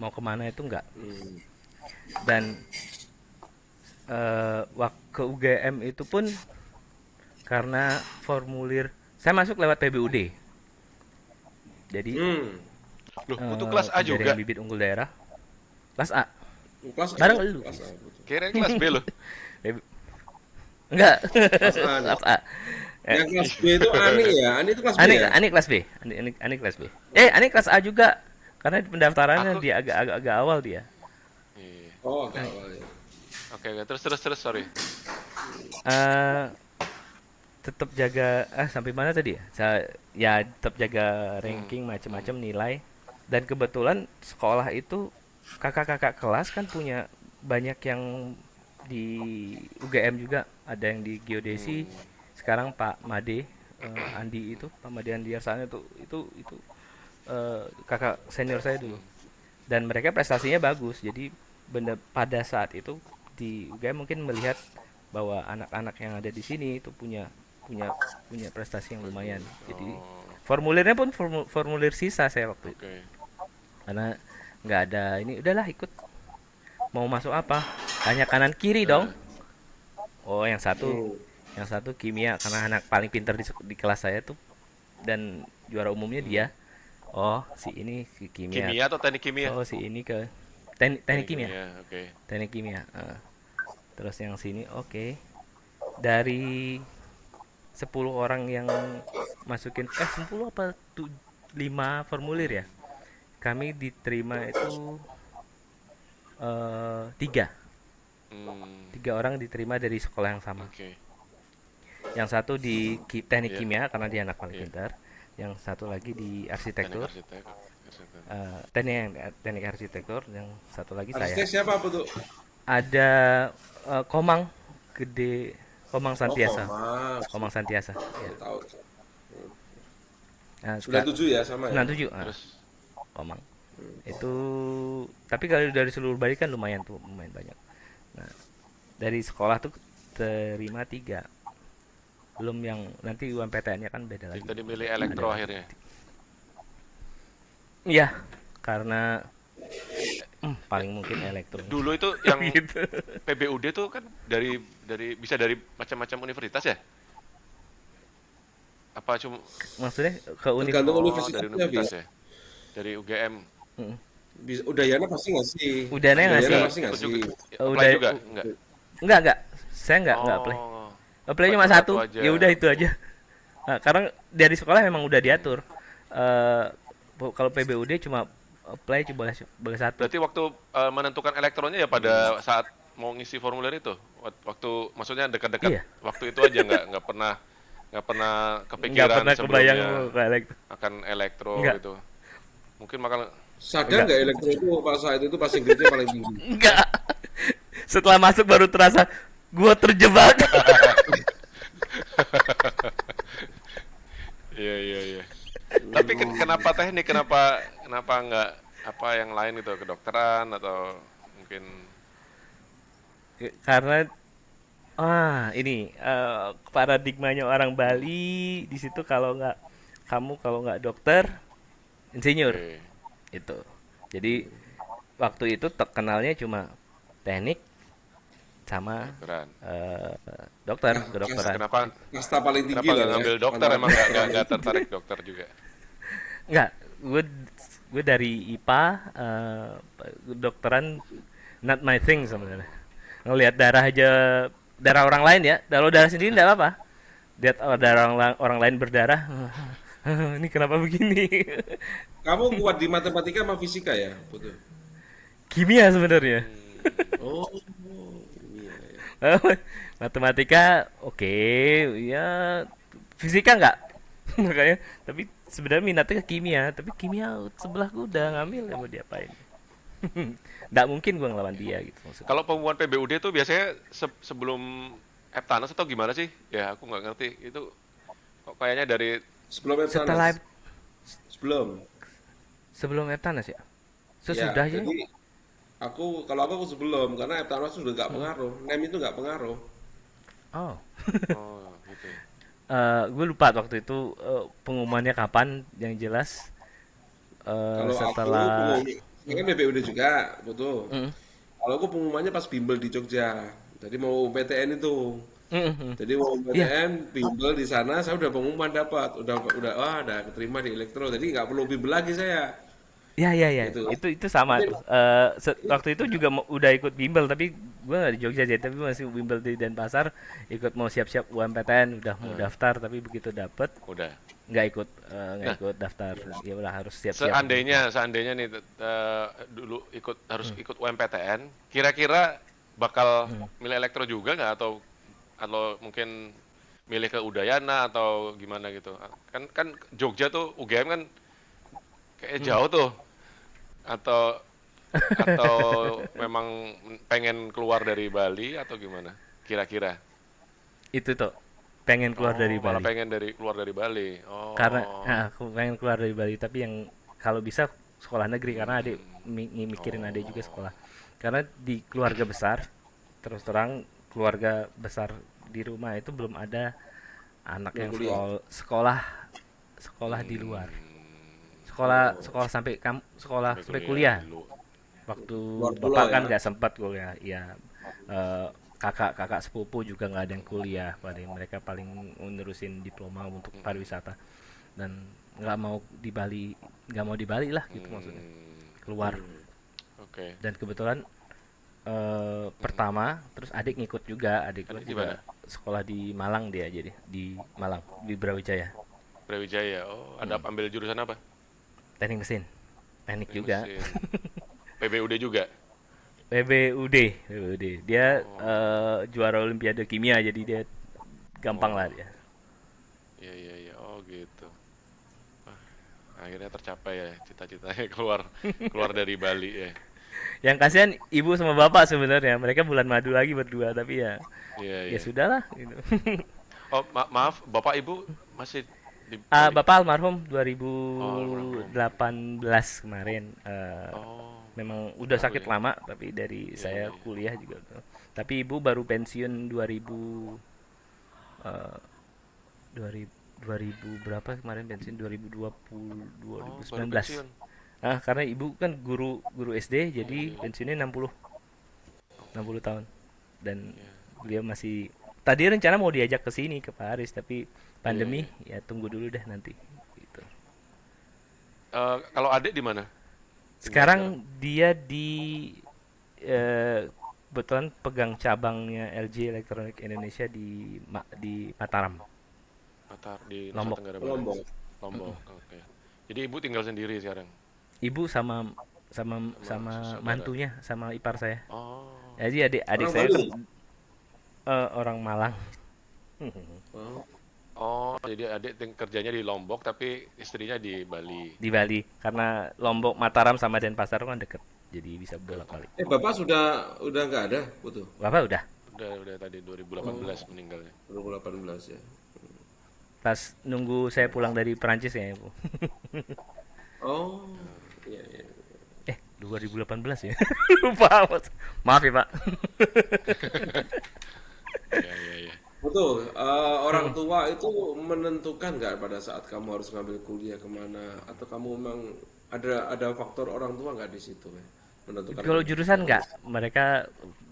Mau kemana itu enggak. Hmm. Dan waktu ke UGM itu pun karena formulir, saya masuk lewat PBUD. Jadi Hmm. Loh, untuk kelas A penjaringan juga. bibit unggul daerah kelas A. Kelas A, Bareng lu. kelas A, betul. Kirain kelas B loh. Enggak. Kelas A nih. Kelas A. Yang kelas B itu Ani ya, Ani itu kelas B Ani ya. Ani kelas B. Ani kelas B. Ani kelas A juga. Karena di pendaftarannya Aku dia agak awal dia. iya. Oh, agak awal ya. Oke, oke. Terus sorry. Eh tetap jaga, sampai mana tadi ya? Ya tetap jaga Hmm, ranking hmm, macam-macam nilai, dan kebetulan sekolah itu kakak-kakak kelas kan punya banyak yang di UGM juga, ada yang di geodesi. hmm. Sekarang Pak Made, Andi itu, Pak Made Andi Arsana itu kakak senior saya dulu, Hmm. dan mereka prestasinya bagus. Jadi bener pada saat itu di UGM mungkin melihat bahwa anak-anak yang ada di sini itu punya punya punya prestasi yang lumayan. Jadi Oh, formulirnya pun formulir sisa saya waktu itu, oke. karena nggak ada ini, udahlah ikut, mau masuk apa, tanya kanan kiri dong. Nah, Oh, Hmm. yang satu kimia, karena anak paling pintar di kelas saya tuh, dan juara umumnya dia. hmm. Oh, si ini si kimia. Kimia atau teknik kimia? Oh, si ini ke teknik Teknik kimia. kimia, oke. Teknik kimia. Terus yang sini, oke. Dari 10 orang yang masukin, 10 apa 5 formulir ya. Kami diterima itu 3. Hmm, 3 orang diterima dari sekolah yang sama. oke. Yang satu di teknik Iya, kimia karena dia anak paling iya. pintar. Yang satu lagi di Teknik arsitektur. arsitek. Teknik arsitektur. Yang satu lagi saya. Arsitek siapa apa tuh? Ada Komang, gede, Komang Oh, Santiasa. Komang. Komang Santiasa. Ya. Ya, tahu. Nah, 97 ya sama ya. 97. Terus Komang. Itu tapi kalau dari seluruh Bali kan lumayan tuh, lumayan banyak. Nah, dari sekolah tuh terima 3. Belum yang nanti UMPTN-nya kan beda jadi lagi. tadi milih Ada elektro lagi. akhirnya. Iya, karena paling mungkin elektro. Dulu itu yang Gitu. PBUD tuh kan dari bisa dari macam-macam universitas ya? Apa cuma Maksudnya ke univ Tergantung dari universitasnya, universitas Bis. ya? Dari UGM Mm. Udayana pasti nggak sih? Udana yang Udayana ngasih. pasti nggak ikut sih? juga apply Udah juga? Enggak. enggak. Saya enggak apply. Oh, Apply oh cuma cuma satu satu. aja. Ya udah itu aja. Nah, karena dari sekolah memang udah diatur. Eh kalau PBUD cuma apply cuma boleh boleh satu. Berarti waktu menentukan elektronnya ya pada saat mau ngisi formulir itu? Waktu maksudnya dekat-dekat Iya, waktu itu aja nggak pernah nggak kepikiran pernah kebayang sebelumnya mau ke elektro. akan elektro Enggak, gitu. Mungkin makanya Sadar enggak, nggak elektro itu pas saat itu passing grade-nya paling tinggi? enggak. Setelah masuk baru terasa gua terjebak. iya iya iya. Tapi kenapa teknik? Kenapa nggak apa yang lain gitu, kedokteran atau mungkin Karena ini paradigmanya orang Bali di situ kalau nggak dokter, insinyur oke, itu. Jadi waktu itu terkenalnya cuma teknik sama kedokteran. eh, dokter, Nah, kedokteran. Kenapa kasta paling tinggi kenapa lah nggak ya. ngambil dokter? Antara Emang nggak tertarik dokter juga? Enggak, gue gue dari IPA, kedokteran not my thing sebenarnya. Ngelihat darah aja, darah orang lain ya. Kalau darah sendiri enggak apa-apa. Lihat darah orang lain berdarah. Ini kenapa begini? kamu kuat di matematika sama fisika ya, betul. Kimia sebenarnya. Hmm, Oh, iya ya. Matematika oke, ya fisika enggak. Makanya tapi sebenarnya minatnya ke kimia, tapi kimia sebelahku udah ngambil ya mau diapain. Nggak mungkin gue ngelawan dia gitu maksudnya. Kalau pengumuman PBUD itu biasanya sebelum Eptanas atau gimana sih? Ya aku nggak ngerti. Itu kok kayaknya dari Sebelum Setelah Eptanas. Sebelum. sebelum Etanas ya, Ya, sesudahnya. jadi kalau aku sebelum karena Eptanas sudah nggak Hmm. pengaruh. Nem itu nggak pengaruh. Oh, oh gitu ya. gue lupa waktu itu pengumumannya kapan. Yang jelas Kalau aku setelah. saya kan BPUD juga, betul. Mm, Kalau aku pengumumannya pas bimbel di Jogja. Jadi mau PTN itu. mm, mm. Jadi mau Iya, PTN, bimbel di sana, saya udah pengumuman dapat, udah keterima di elektro. Jadi nggak perlu bimbel lagi saya, ya, ya, ya. gitu. Itu sama Tapi tuh. Waktu itu juga udah ikut bimbel, tapi gue nggak di Jogja sih, tapi masih bimbel di Denpasar. Ikut mau siap-siap UMPTN, udah mau Hmm, daftar, tapi begitu dapet udah. nggak Nah, ikut daftar. Ya udah harus siap-siap gitu. seandainya nih dulu harus ikut UMPTN, kira-kira bakal Hmm. milih elektro juga nggak atau mungkin milih ke Udayana atau gimana gitu? Kan kan Jogja tuh UGM kan kayak jauh tuh atau atau memang pengen keluar dari Bali atau gimana? Kira-kira. Itu tuh pengen keluar Oh, dari malah Bali. pengen keluar dari Bali. Karena Oh. aku pengen keluar dari Bali, tapi yang kalau bisa sekolah negeri, karena adik Hmm. mikirin adik juga Oh. sekolah. Karena di keluarga besar, terus terang keluarga besar di rumah itu belum ada anak mau yang kuliah. sekolah sekolah di luar. Sekolah Oh, sekolah sekolah Sampai sampai kuliah kuliah. di lu. Waktu luar pulau bapak kan ya. nggak sempat kuliah, ya. Kakak-kakak sepupu juga nggak ada yang kuliah, mereka paling menerusin diploma untuk pariwisata, dan nggak mau di Bali, nggak mau di Bali lah gitu maksudnya, Hmm. keluar. Oke. Dan kebetulan pertama terus adik ngikut juga, adik Ada gue di juga mana? sekolah di Malang, dia jadi di Malang di Brawijaya. Brawijaya. Oh, ada ambil jurusan apa? Teknik mesin, teknik Teknik juga. mesin. PBUD juga. PBUD, PBUD dia Oh. juara Olimpiade kimia, jadi dia gampang lah Oh. dia. Iya iya iya. Oh, gitu. Akhirnya tercapai ya cita-citanya keluar keluar dari Bali ya. Yang kasihan ibu sama bapak sebenarnya. Mereka bulan madu lagi berdua, tapi ya Iya, ya iya. sudahlah gitu. Oh, maaf, Bapak Ibu masih di Bali? Bapak almarhum Oh, almarhum. 2018 kemarin. Oh, Memang udah baru sakit ya. lama, tapi dari Iya, iya, saya iya. kuliah juga udah. Tapi ibu baru pensiun 2000 eh, 2000 2000 berapa kemarin pensiun 2020 Oh, baru 2019. pensiun. Karena ibu kan guru guru SD Iya, jadi iya. pensiunnya 60 tahun dan Iya, beliau masih tadi rencana mau diajak ke sini ke Paris tapi iya, pandemi iya. ya tunggu dulu deh nanti gitu. Kalau adik di mana tinggal sekarang? Sekarang dia di kebetulan pegang cabangnya LG Electronic Indonesia di Mataram, Di Nusa Lombok. Tenggara Barat. Lombok. Lombok. Oke. Jadi ibu tinggal sendiri sekarang Ibu sama sama sama sama saudara. mantunya sama ipar saya. Oh. Jadi adik-adik Orang saya kan Bali. orang Malang. Oh, Oh, jadi adik kerjanya di Lombok tapi istrinya di Bali. Di Bali karena Lombok, Mataram sama Denpasar kan deket. Jadi bisa bolak-balik. Bapak udah nggak ada, betul. Bapak udah Udah tadi 2018 Oh, meninggalnya. 2018 ya. pas nunggu saya pulang dari Perancis ya, Bu. Oh, iya iya. 2018 ya. Lupa. Maaf ya, Pak. Iya, iya, iya. Betul, orang tua itu menentukan nggak pada saat kamu harus ngambil kuliah kemana, atau kamu memang ada faktor orang tua nggak di situ ya? Menentukan Kalau jurusan kamu. nggak, mereka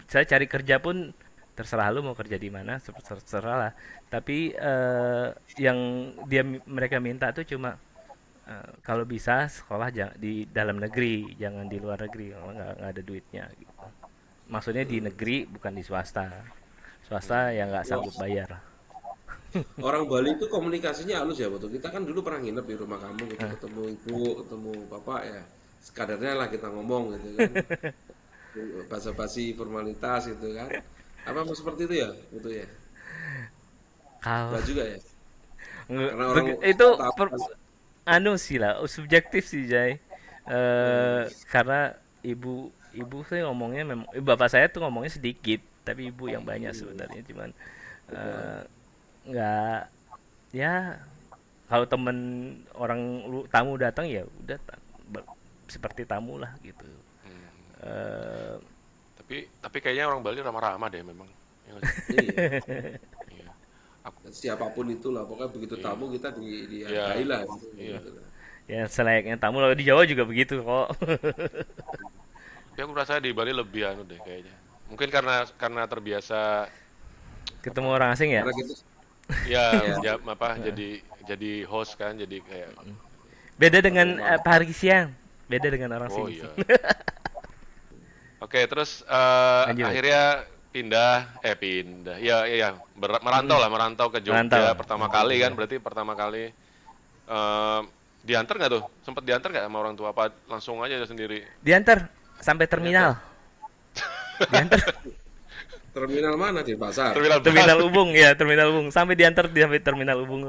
saya cari kerja pun terserah lu mau kerja di mana, terserah lah. Tapi yang mereka minta tuh cuma kalau bisa sekolah jangan di dalam negeri, jangan di luar negeri, kalau nggak ada duitnya. Gitu. Maksudnya di negeri bukan di swasta. Swasta yang nggak Wah, sanggup bayar. orang Bali itu komunikasinya halus ya, betul. Kita kan dulu pernah nginep di rumah kamu gitu, ketemu ibu, ketemu bapak ya. Sekadarnya lah kita ngomong gitu kan, basa-basi formalitas gitu kan. Apa mau seperti itu ya, betul ya? Kalau Enggak juga ya, karena orang itu tahu. anu sih lah, subjektif sih Jay. Karena ibu saya ngomongnya memang, bapak saya tuh ngomongnya sedikit, tapi ibu yang banyak sebenarnya. Cuman eh, nggak ya kalau temen tamu datang ya udah seperti tamu lah gitu. Hmm. Eh, Tapi kayaknya orang Bali ramah-ramah deh memang. Ya nggak sih? Iya. Iya. Aku, Siapapun itulah, pokoknya begitu iya. tamu kita Iya. dihargai lah gitu, Iya. gitu lah. ya selayaknya tamu lah di Jawa juga begitu kok. Tapi aku merasa di Bali lebih anu deh kayaknya. Mungkin karena terbiasa Ketemu apa? orang asing ya. Karena kita Ya, ya apa jadi host kan, jadi kayak Beda dengan hormat. Parisian. Beda dengan orang oh sini. iya. Oke, terus Lanjut. akhirnya pindah. Iya, iya, iya. Merantau lah, merantau ke Jogja Merantau. pertama Merantau kali kan, Jogja. berarti pertama kali eh diantar nggak tuh? Sempet diantar nggak sama orang tua apa langsung aja sendiri? Diantar sampai Ternyata terminal. Diantar Terminal mana di pasar? terminal terminal bus. Ubung ya, terminal Ubung. Sampai terminal Ubung.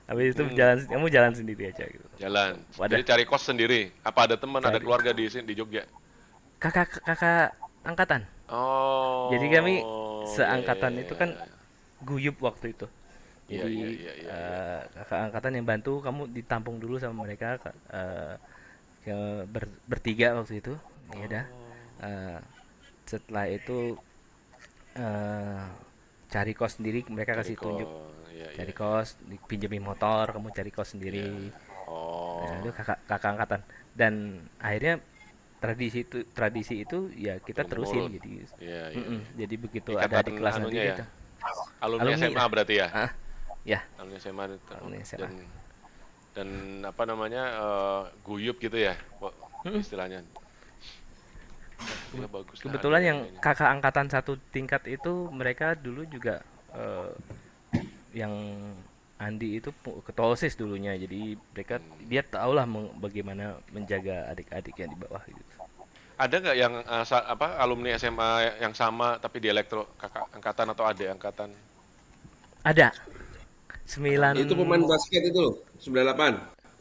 Habis itu Hmm, kamu jalan sendiri aja gitu. jalan. Jadi Wadah. cari kos sendiri. Apa ada teman, ada Cari keluarga di sini di Jogja? kakak kakak angkatan. Jadi kami Oh, ya, ya, ya, seangkatan itu ya, kan ya. guyup waktu itu. Iya, iya, Jadi iya, iya, iya. kakak angkatan yang bantu kamu ditampung dulu sama mereka bertiga waktu itu. Ya udah. Oh, Eh, setelah itu eh, cari kos sendiri, mereka cari kasih tunjuk kos. Iya, iya, cari iya. kos, pinjemin motor, kamu cari kos Iya. sendiri. Nah, Oh, itu kakak angkatan dan akhirnya tradisi itu ya kita turun terusin temurun. jadi Iya, iya, iya. jadi begitu ada Ikatan adik kelas nanti anunya ya. kita Alumni alumni SMA lah. berarti ya. ah ya Alumni SMA alumni SMA. dan apa namanya guyup gitu ya, kok istilahnya. Ya bagus lah ada Kebetulan yang kayaknya. kakak angkatan satu tingkat itu mereka dulu juga eh, yang Andi itu ketua OSIS dulunya, jadi mereka dia tahulah bagaimana menjaga adik-adik yang di bawah gitu. Ada nggak yang apa alumni SMA yang sama tapi di elektro kakak angkatan atau adik angkatan? Ada Itu pemain 9 basket itu loh, 98.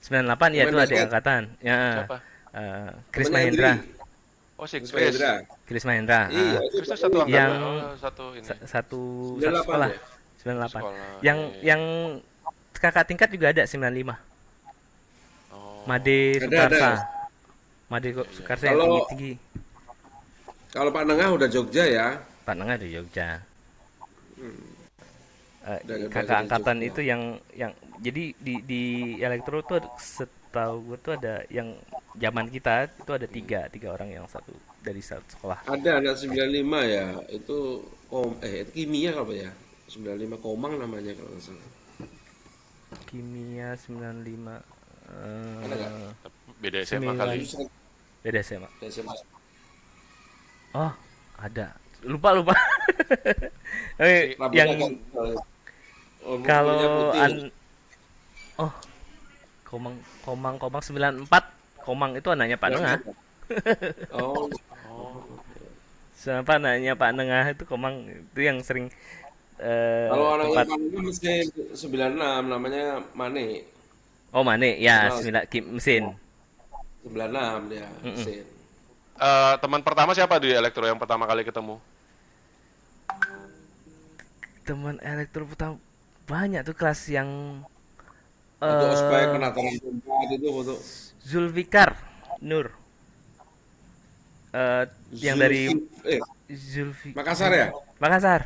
98 ya Pemain itu adik basket, angkatan ya. Siapa? Chris temennya Hendri. Mahendra. Oh, si Chris Chris. Mahendra. Chris Mahendra. Iya, itu Chris tuh baru satu ini. Yang angkatan. Oh, satu ini. satu satu 98 sekolah ya? 98. Sekolah. Yang Iya, iya. yang kakak tingkat juga ada 95. Oh, Made Ada. Sukarsa. Made iya, iya, Sukarsa iya. yang Kalau tinggi-tinggi. kalau Pak Nengah udah Jogja ya. Pak Nengah di Jogja. Udah Kakak dari angkatan Jogja. itu yang jadi di elektro tuh setahu gue tuh ada yang zaman kita itu ada tiga orang yang satu dari satu sekolah. Ada anak 95 ya. Itu itu kimia kalau ya. 95 Komang namanya kalau nggak salah. Kimia 95 Ada nggak? Tapi beda SMA sembilan kali. Itu sangat beda SMA. SMA. Oh, ada. Lupa. Si Rambutnya Yang kan kulitnya kalau putih. oh, Komang 94. Komang itu anaknya Pak Nengah. Oh, oh, Siapa anaknya Pak Nengah itu Komang itu yang sering kalau anaknya tempat. Pak Nengah mesti 96 namanya Mane. Oh, Mane ya, Kenal mesin. 96 dia Mm-mm. mesin. teman pertama siapa di elektro yang pertama kali ketemu? Teman elektro pertama banyak tuh kelas yang Waktu ospek eh penataran tempat itu waktu Zulfikar Nur, yang dari Zulkif Zulfi Makassar ya? Makassar.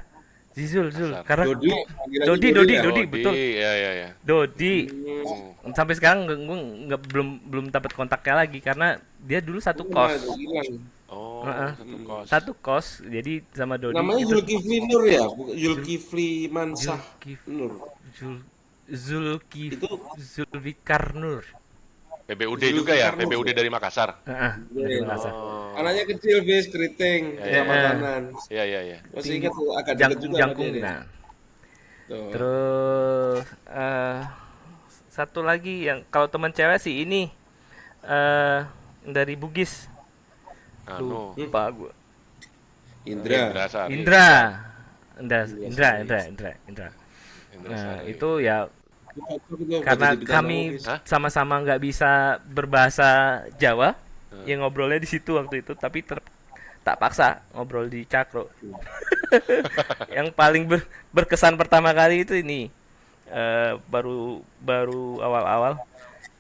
Zul Makassar. karena Dodi, panggilannya Dodi Dodi ya? Dodi Dodi, betul. ya. Dodi Hmm. sampai sekarang gue nggak belum dapat kontaknya lagi karena dia dulu satu Lama itu kos. hilang. Oh, Heeh. satu kos. Satu kos jadi sama Dodi Namanya itu Zulkifli Nur ya? Zul Zulkifli Mansah Zulkif Nur. Zul Zulkif Itu Zulfikar Nur. PBUD juga ya? Zulfikar Nur PBUD ya? dari Makassar. Dari Iya. Makassar. Oh, Anaknya kecil, bis, keriting, ya, ya, kecamatanan. ya. Masih ingat tuh, agak deket Jangkung juga sama jangkung dia nih. nah. Tuh. Terus satu lagi yang kalau teman cewek sih ini eh dari Bugis. Anu, Lupa gue. Indra. Indra Sari. Indra. Indra, Indra Indra, Sari. Indra, Indra, Indra. Indra Nah, Sari. itu ya Itu cocok itu, karena nggak jadi bercanda kami bis. Hah? sama-sama nggak bisa berbahasa Jawa, Hmm. ya ngobrolnya di situ waktu itu, tapi tak paksa ngobrol di Cakro. Yang paling berkesan pertama kali itu ini baru baru awal-awal.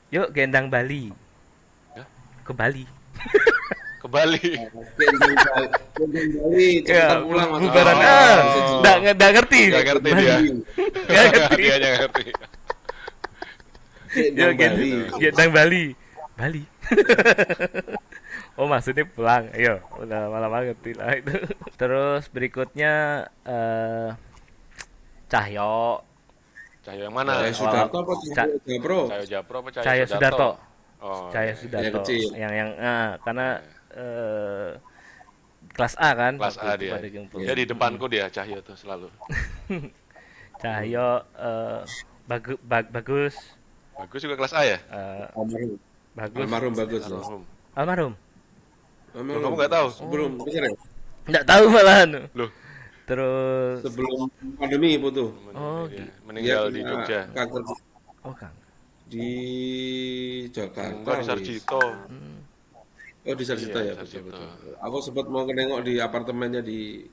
Yuk gendang Bali Hah? ke Bali. Ke Bali. Gendang Bali, Ya, cepetan pulang maksudnya. bubaran Oh. nggak ngerti. Nggak ngerti dia. Bali. Nggak ngerti. Dia nggak ngerti. Yuk Gendang Bali. gendang Bali. Bali. Oh maksudnya pulang, ayo udah malam ngerti lah itu. Terus berikutnya Cahyo, Cahyo yang mana? Cahyo Sudarto apa Ca- Cahyo Japro? Cahyo Japro apa Cahyo Cahyo Sudarto, Oh, Cahyo iya. Sudarto, Yang kecil. yang karena Iya. kelas A kan, Kelas waktu A itu dia. pada jemput. Dia di depanku dia Cahyo tuh selalu. Cahyo bagus, Bagus juga kelas A ya? Almarhum. bagus, Almarhum bagus loh. Almarhum. almarhum. Almarhum. Kamu nggak tahu? Sebelum besar ya? Nggak tahu malahan. Loh, Terus, Sebelum pandemi itu tuh. Oh, dia Dia meninggal di kena Jogja. kanker oh Kang, di Jakarta. Enggak di wis. Sarjito. Oh di Sarjito Iya, ya, betul, Sarjito. betul. Aku sempat mau nengok di apartemennya di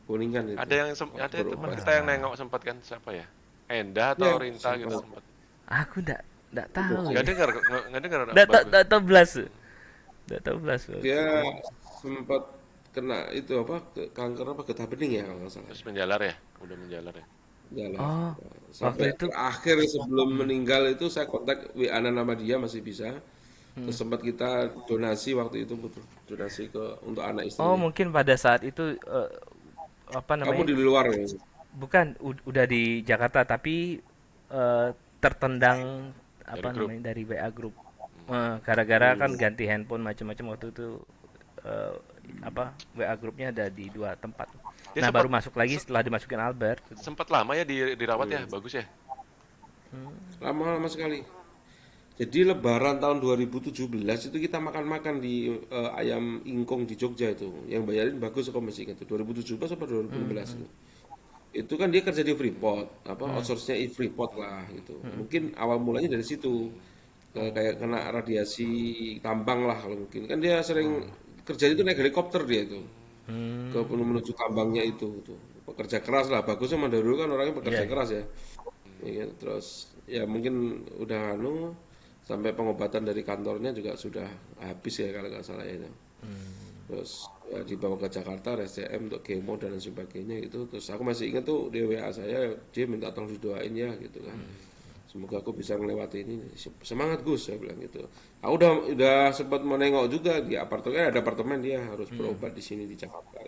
Kuningan itu. Ada yang ada teman Berobat. kita yang nengok sempat kan siapa ya? Endah atau Iya, Rinta gitu sempat. sempat. aku nggak tahu. Nggak Ya. dengar, nggak dengar. Nggak tahu belas, nggak tahu belas. Dia sempat kena itu apa kanker apa getah bening ya kalau nggak salah. Terus menjalar ya? Udah menjalar ya? Jalan. Oh, Sampai waktu itu akhir sebelum meninggal itu saya kontak WA nama dia masih bisa. Terus sempat kita donasi waktu itu betul donasi untuk anak oh istrinya. mungkin pada saat itu apa Kamu namanya? di luar ya? Bukan udah di Jakarta tapi tertendang apa Dari grup. namanya dari WA grup. Gara-gara kan ganti handphone macam-macam waktu itu apa WA grupnya ada di dua tempat. Dia Nah, sempat baru masuk lagi setelah dimasukin Albert. sempat lama ya dirawat ya? Bagus ya? Lama-lama sekali. Jadi Lebaran tahun 2017 itu kita makan-makan di ayam ingkung di Jogja itu. Yang bayarin bagus kok masih ingat itu 2017 atau 2016 itu. Itu kan dia kerja di Freeport, apa outsource-nya Freeport lah gitu. Mungkin awal mulanya dari situ. Kayak kena radiasi tambang lah kalau mungkin. Kan dia sering kerjanya itu naik helikopter dia itu ke Hmm, menuju tambangnya itu tuh. Pekerja keras lah, bagusnya memang dari dulu kan orangnya iya pekerja iya. keras ya. Iya, terus ya mungkin udah sampai pengobatan dari kantornya juga sudah habis ya kalau nggak salah ya itu. Terus ya, dibawa ke Jakarta RSCM untuk kemo dan lain sebagainya gitu. Terus aku masih ingat tuh di WA saya, dia minta tolong didoain ya gitu kan. Semoga aku bisa melewati ini. Semangat Gus, saya bilang gitu. Aku udah sempat mau nengok juga di apartemen, ada apartemen dia harus berobat di sini di Jakarta.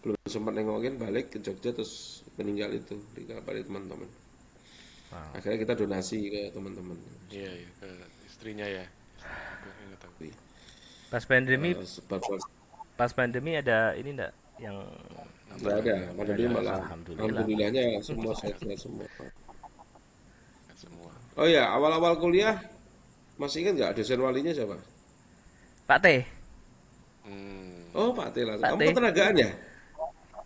Belum sempat nengokin, balik ke Jogja terus meninggal itu dikabari teman-teman. Wow. Akhirnya kita donasi ke teman-teman. Iya, iya, ke istrinya ya. Aku ingat tahu. Pas pandemi, Sebab pas pandemi ada ini enggak yang apa nggak ada, namanya? pada Nggak dulu ada. malah Alhamdulillah. alhamdulillahnya semua sehat semua. Ingat semua. Oh ya, awal-awal kuliah masih ingat nggak dosen walinya siapa? Pak T, Hmm. Oh Pak Tela, Pak kamu T. ketenagaan ya?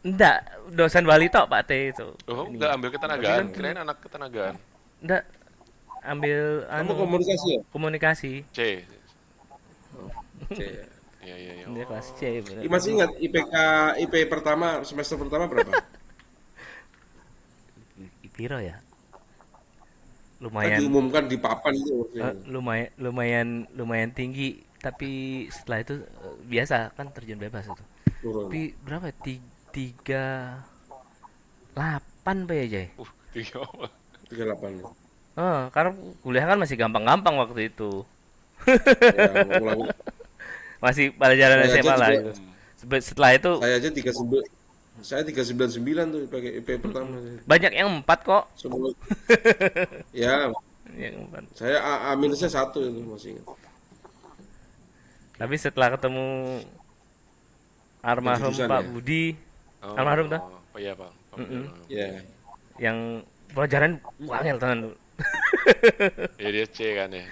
Enggak, dosen wali tok Pak T itu Oh, nggak ininya. ambil Tapi kan ketenagaan. Kirain anak ketenagaan. enggak ambil Kamu anu komunikasi ya? komunikasi. C. Oke. Ya. Iya, iya, iya. Dia kelas Oh. C bener. Masih ingat IPK IP pertama semester pertama berapa? Piro ya? Kan Lumayan diumumkan di papan itu maksudnya. lumayan lumayan lumayan tinggi tapi setelah itu biasa kan terjun bebas itu. Turun. Tapi berapa ya? Tiga 8 Pak ya Jay? Tiga. 38. Karena kuliah kan masih gampang-gampang waktu itu. Ya, ngulang. Masih pelajaran Saya aja SMA lah juga gitu. Setelah itu saya aja 39 saya 399 tuh pakai IP pertama. banyak yang 4 kok. Semua ya, Yang 4. saya A minusnya satu itu masih ingat. Tapi setelah ketemu Bukan almarhum jurusan Pak ya. Budi, Oh, almarhum tuh, oh iya, Pak. Pak Budi. Mm-mm. Ya. yang pelajaran wangel tenan dulu. Iya, dia C kan ya.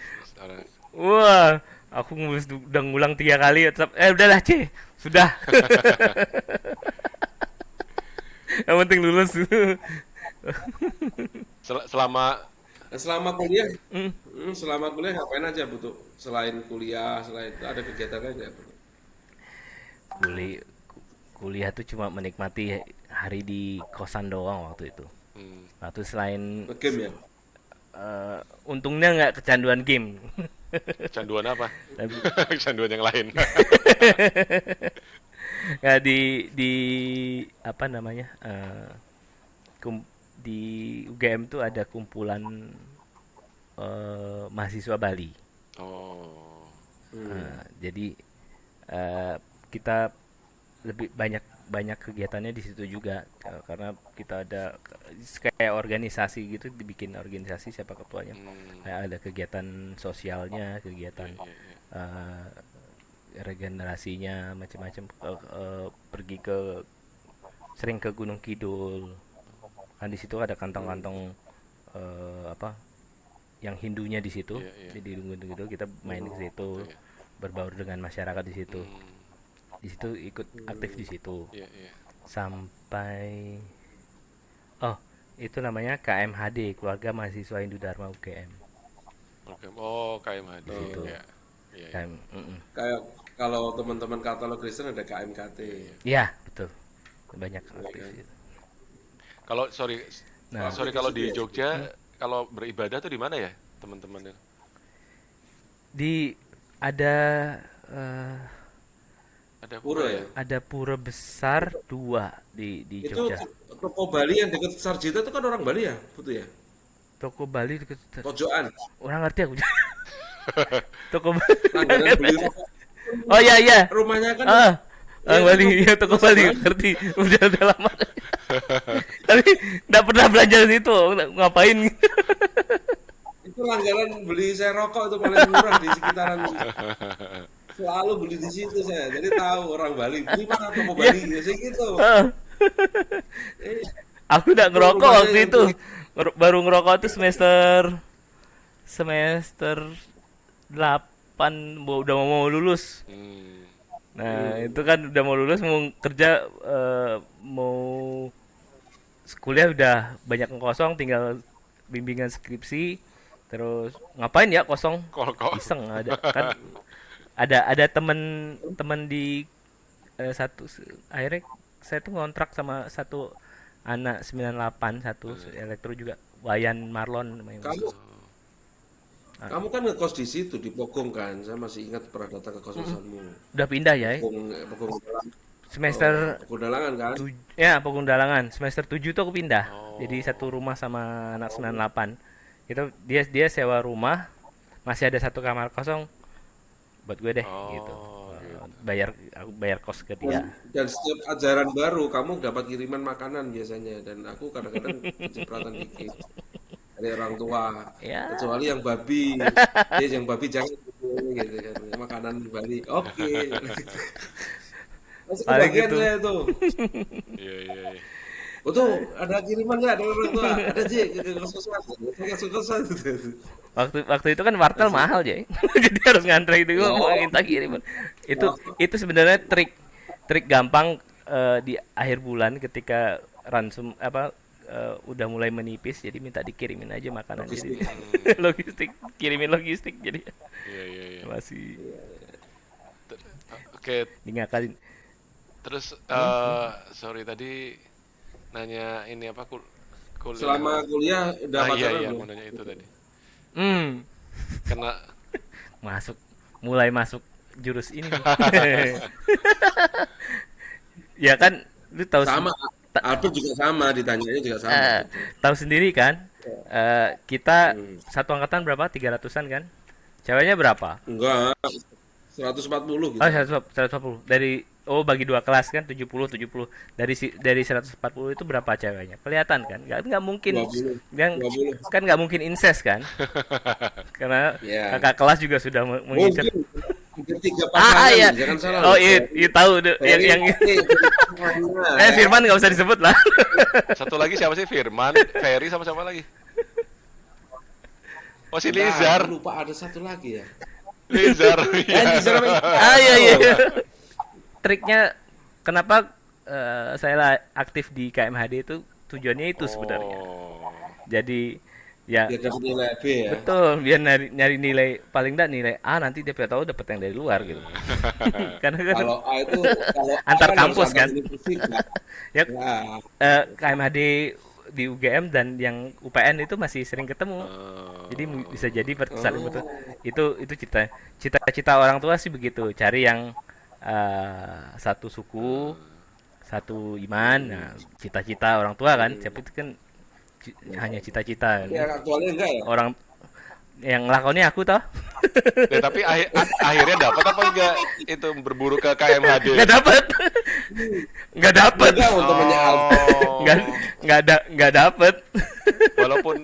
Orang. Wah, aku udah ngulang 3 kali tetap udahlah C, sudah. Yang penting lulus. Selama Nah, selama kuliah, Mm. selama kuliah ngapain aja butuh? Selain kuliah, selain itu ada kegiatan lain nggak? Kuli, kuliah tuh cuma menikmati hari di kosan doang waktu itu. hmm, Waktu selain Ngegame ya? untungnya nggak kecanduan game. kecanduan apa? Tapi Kecanduan yang lain. nggak di apa namanya? Di UGM tuh ada kumpulan mahasiswa Bali. Oh. Hmm. Jadi eh, kita lebih banyak banyak kegiatannya di situ juga. Karena kita ada kayak organisasi gitu, dibikin organisasi siapa ketuanya. Hmm. Kayak ada kegiatan sosialnya, Iya, kegiatan iya, iya. eh, regenerasinya macam-macam, pergi ke sering ke Gunung Kidul kan di situ ada kantong-kantong apa yang Hindunya di situ. Iya, iya. Jadi di Gunung Kidul kita main ke situ, Gitu ya. berbaur dengan masyarakat di situ. Hmm. Di situ ikut aktif di situ Iya, iya. sampai oh itu namanya KMHD, Keluarga Mahasiswa Hindu Dharma UGM. Oke. Oh, KMHD. Di situ. Ya. Iya, iya. KM, mm-mm. Kayak kalau teman-teman Katolik Kristen ada KMKT. Ya betul, banyak Ya aktif kan? gitu. Kalau sorry, Nah, sorry Aktif di kalau situ di ya? Jogja, kalau beribadah tuh di mana ya, teman-teman? di ada eh, Ada Pura pura ya? ya? ada pura besar 2 di Itu Jogja. toko Bali yang dekat Sarjito itu kan orang Bali ya? Betul ya? Toko Bali deket, Pojokan. orang ngerti aku. Toko Bali. Langganan beli rokok. Oh iya iya. Rumahnya kan Orang ya kan Bali, ya toko Bali kan? ngerti. Udah lama. Tapi nggak pernah belanja di situ. Ngapain? Itu langganan beli saya rokok itu paling murah di sekitaran. Selalu beli di situ saya. Jadi tahu orang Bali. Beli mana toko Ya, Bali? Biasanya gitu. Eh, aku udah itu ngerokok rumahnya waktu yang itu. di Baru ngerokok tuh semester semester 8 udah mau lulus. Hmm. Nah, itu kan udah mau lulus, mau kerja, mau kuliah udah banyak yang kosong, tinggal bimbingan skripsi. Terus ngapain ya kosong? Kok Iseng ada kan ada temen-temen di akhirnya saya tuh ngontrak sama satu anak 98 satu Hmm. elektro juga, Wayan Marlon namanya. Kamu Ah, kamu kan ngekos di situ di Pogong kan? Saya masih ingat pernah datang ke kos-kosanmu. udah pindah ya, Pogong Dalang. Oh, semester Pogong Dalangan kan? ya Pegundalangan semester 7 tuh aku pindah jadi satu Oh. rumah sama anak 98 itu. Dia sewa rumah, masih ada satu kamar kosong buat gue deh gitu. Oh, gitu. Aku bayar kos ke Dan, dia. dan setiap ajaran baru kamu dapat kiriman makanan biasanya dan aku kadang-kadang kecipratan dikit dari orang tua. Ya, Kecuali yang babi, yang babi jangan gitu kan. Makanan Bali. Oke. Masih paling kebagian gitu. saya tuh. Iya, iya, iya. Oh tuh, ada kiriman nggak dari orang tua? Ada Ji, ke kos-kosan. Ke kos-kosan gitu. Waktu itu kan wartel Masih. mahal jadi jadi harus ngantri itu gua mau Oh, minta kiriman. itu oh, itu sebenarnya trik gampang di akhir bulan ketika ransum apa udah mulai menipis, jadi minta dikirimin aja makanan, jadi logistik. Hmm. logistik, kirimin logistik jadi Iya, iya, iya. masih Oke, ngakalin. terus sorry tadi nanya ini apa kuliah. Selama kuliah udah Ah, iya, pacaran iya, belum? mau nanya itu tadi. Hmm, Kena masuk mulai masuk jurus ini nih. Ya kan, lu tahu Sama, ta- Albert juga sama, ditanyanya juga sama eh, gitu. tahu sendiri kan, kita Hmm. satu angkatan berapa, 300-an kan, ceweknya berapa? Enggak, 140 Oh, kita. 140 dari, oh bagi dua kelas kan, 70 dari 140 itu berapa ceweknya, kelihatan kan, nggak mungkin 20. yang 20. kan, nggak mungkin incest kan, karena Ya, kakak kelas juga sudah mengincar. mungkin mungkin 3 Ah pasangan, iya, jangan salah oh loh. iya, iya tahu deh, Ferry, yang Ferry, ya. Firman nggak usah disebut lah. satu lagi siapa sih? Firman, Ferry sama siapa lagi? Oh, si Bentar, Lizar. aku lupa ada satu lagi ya. Lizar. Iya. Lizar apa? Ah iya iya. Oh, Triknya kenapa aktif di KMHD itu tujuannya itu sebenarnya. Oh. Jadi ya biar dapat nilai B ya. betul, biar nyari nyari nilai, paling enggak nilai A, nanti dia tahu dapat yang dari luar gitu. Karena kan Kalau A itu kalau A antar kan harus kampus antar kan. universitas. Ya Ya, KMHD di UGM dan yang UPN itu masih sering ketemu. Jadi bisa jadi saling betul. oh, Itu cita-cita orang tua sih begitu, cari yang satu suku, satu iman. Nah, cita-cita orang tua kan, tapi itu kan hanya cita-cita tapi kan. yang aktualnya enggak ya? Orang yang ngelakonnya aku toh. Ya, tapi akhirnya dapat apa enggak itu berburu ke KMHD? Nggak dapet. Nggak dapet. Enggak untuk menyaal Oh. Nggak dapet. Walaupun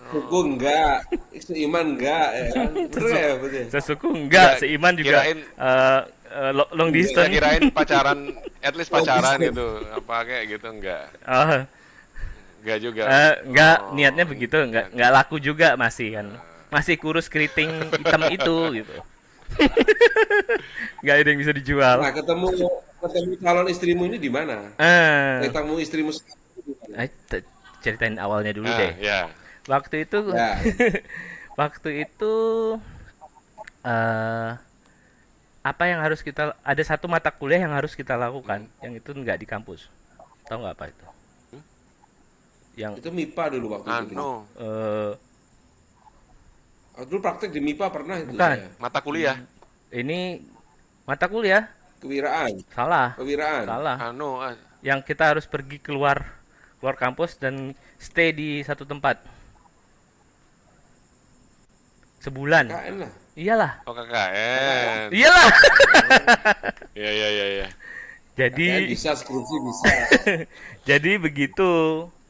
suku enggak, seiman enggak ya kan? Bener ya betul. Ya? Sesuku enggak, enggak, seiman juga kirain long Enggak. saya distance. kirain pacaran, at least Long pacaran distance. gitu. Apa kayak gitu enggak? Oh, Enggak juga. enggak, Oh, niatnya begitu, enggak laku juga masih kan. Masih kurus keriting hitam itu gitu. Enggak ada yang bisa dijual. Nah, ketemu ketemu calon istrimu ini di mana? Eh, Ketemu istrimu sekarang di mana? ceritain awalnya dulu Nah, deh. ya. Waktu itu Ya, waktu itu eh apa yang harus kita, ada satu mata kuliah yang harus kita lakukan, yang itu nggak di kampus. Tahu nggak apa itu? Yang itu MIPA dulu waktu itu. Anu, eh Aku dulu praktek di MIPA pernah itu bukan, saya. mata kuliah. ini mata kuliah. Kewiraan, Salah, kewiraan. salah. Anu, Yang kita harus pergi keluar keluar kampus dan stay di satu tempat sebulan. KN lah. Iyalah, oh KKN. iyalah. Iya, iya, iya, iya. KN Jadi bisa, skripsi bisa. jadi begitu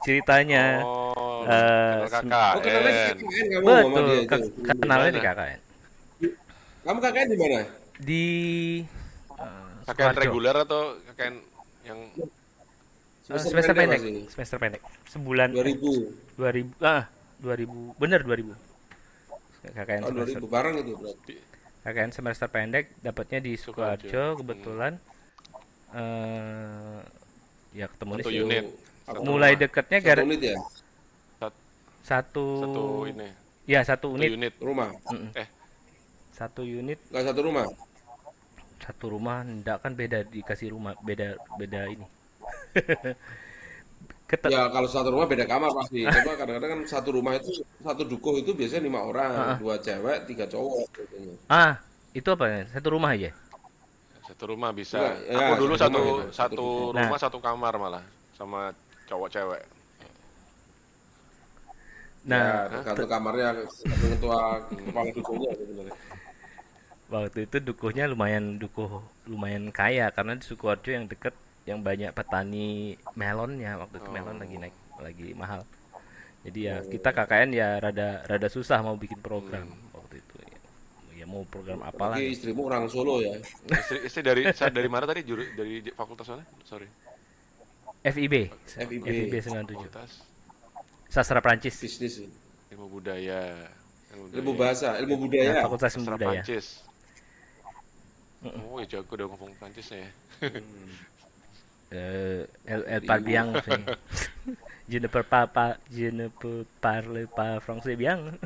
ceritanya. Oh, Eh, kenal Oh, kenalnya di KKN. KKN kamu sama Betul, dia itu. kenalnya di Mana? KKN. Kamu KKN di mana? Di KKN Sukoharjo. reguler atau KKN yang Semester pendek, masih. semester pendek. Sebulan 2000. 2000 2000 bener 2000. KKN Tahun semester 2000 bareng itu berarti. KKN semester pendek dapatnya di Sukoharjo. Sukoharjo kebetulan. eh Ya ketemu di satu situ. unit, Apa? satu Mulai rumah, deketnya Satu unit ya? satu satu ini, ya satu satu unit. unit. Rumah. Mm-mm. Eh, Satu unit. Enggak satu rumah. satu rumah ndak kan beda dikasih rumah beda beda ini. Ketet. Ya kalau satu rumah beda kamar pasti. Coba kadang-kadang kan satu rumah itu satu dukuh itu biasanya 5 orang, Ah, 2 cewek 3 cowok biasanya. itu apa ya? Satu rumah aja. Satu rumah bisa. Enggak, ya Aku dulu satu rumah satu gitu, satu satu dukuh. Nah, rumah satu kamar malah sama cowok cewek. Ya nah Hah? tergantung kamarnya, tergantung ketua kepala dukuhnya sebenarnya. waktu itu dukuhnya lumayan kaya karena di Sukoharjo yang deket yang banyak petani melonnya waktu itu melon lagi Oh. naik lagi mahal. Jadi ya kita Oh, KKN ya rada rada susah mau bikin program Hmm. waktu itu ya, ya mau program apalah apalagi ya. istrimu orang Solo ya. Istri dari mana tadi? Dari fakultas mana? Sorry. FIB FIB FIB 97 Fakultas sastra Prancis. bisnis, Ilmu Budaya. Ilmu ilmu Budaya. bahasa, ilmu Nah, budaya. Fakultas Ilmu Sastra Budaya. Prancis. Oh, ya jago udah ngomong Prancisnya ya. Hmm. Elle parle Ibu. bien aussi. Je ne peux parler pas français bien.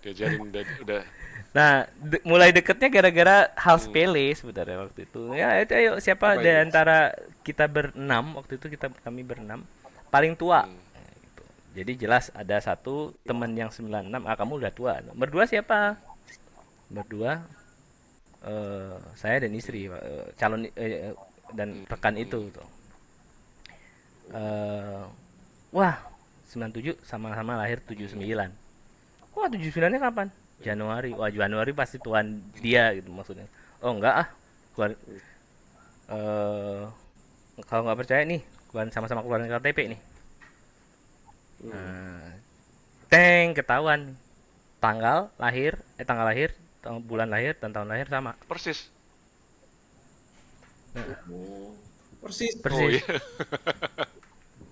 Diajarin udah. Nah, mulai deketnya gara-gara hal Hmm. sepele sebenarnya waktu itu. Ya, itu ayo siapa Apa di itu? antara kita berenam waktu itu kami berenam paling tua. Hmm. Gitu. Jadi jelas ada satu teman yang 96, kamu udah tua. Nomor dua siapa? Nomor dua saya dan istri calon dan Hmm. rekan Hmm. itu tuh. Eh, wah, 97 sama-sama lahir 79. Wah, 79-nya kapan? Januari. Wah, Januari pasti tuan dia gitu maksudnya. Oh, enggak ah. Keluar, eh kalau nggak percaya nih, sama-sama keluarin KTP nih. Hmm. Nah, teng ketahuan tanggal lahir, bulan lahir dan tahun lahir sama. Persis. Oh, persis. Oh Persis. iya.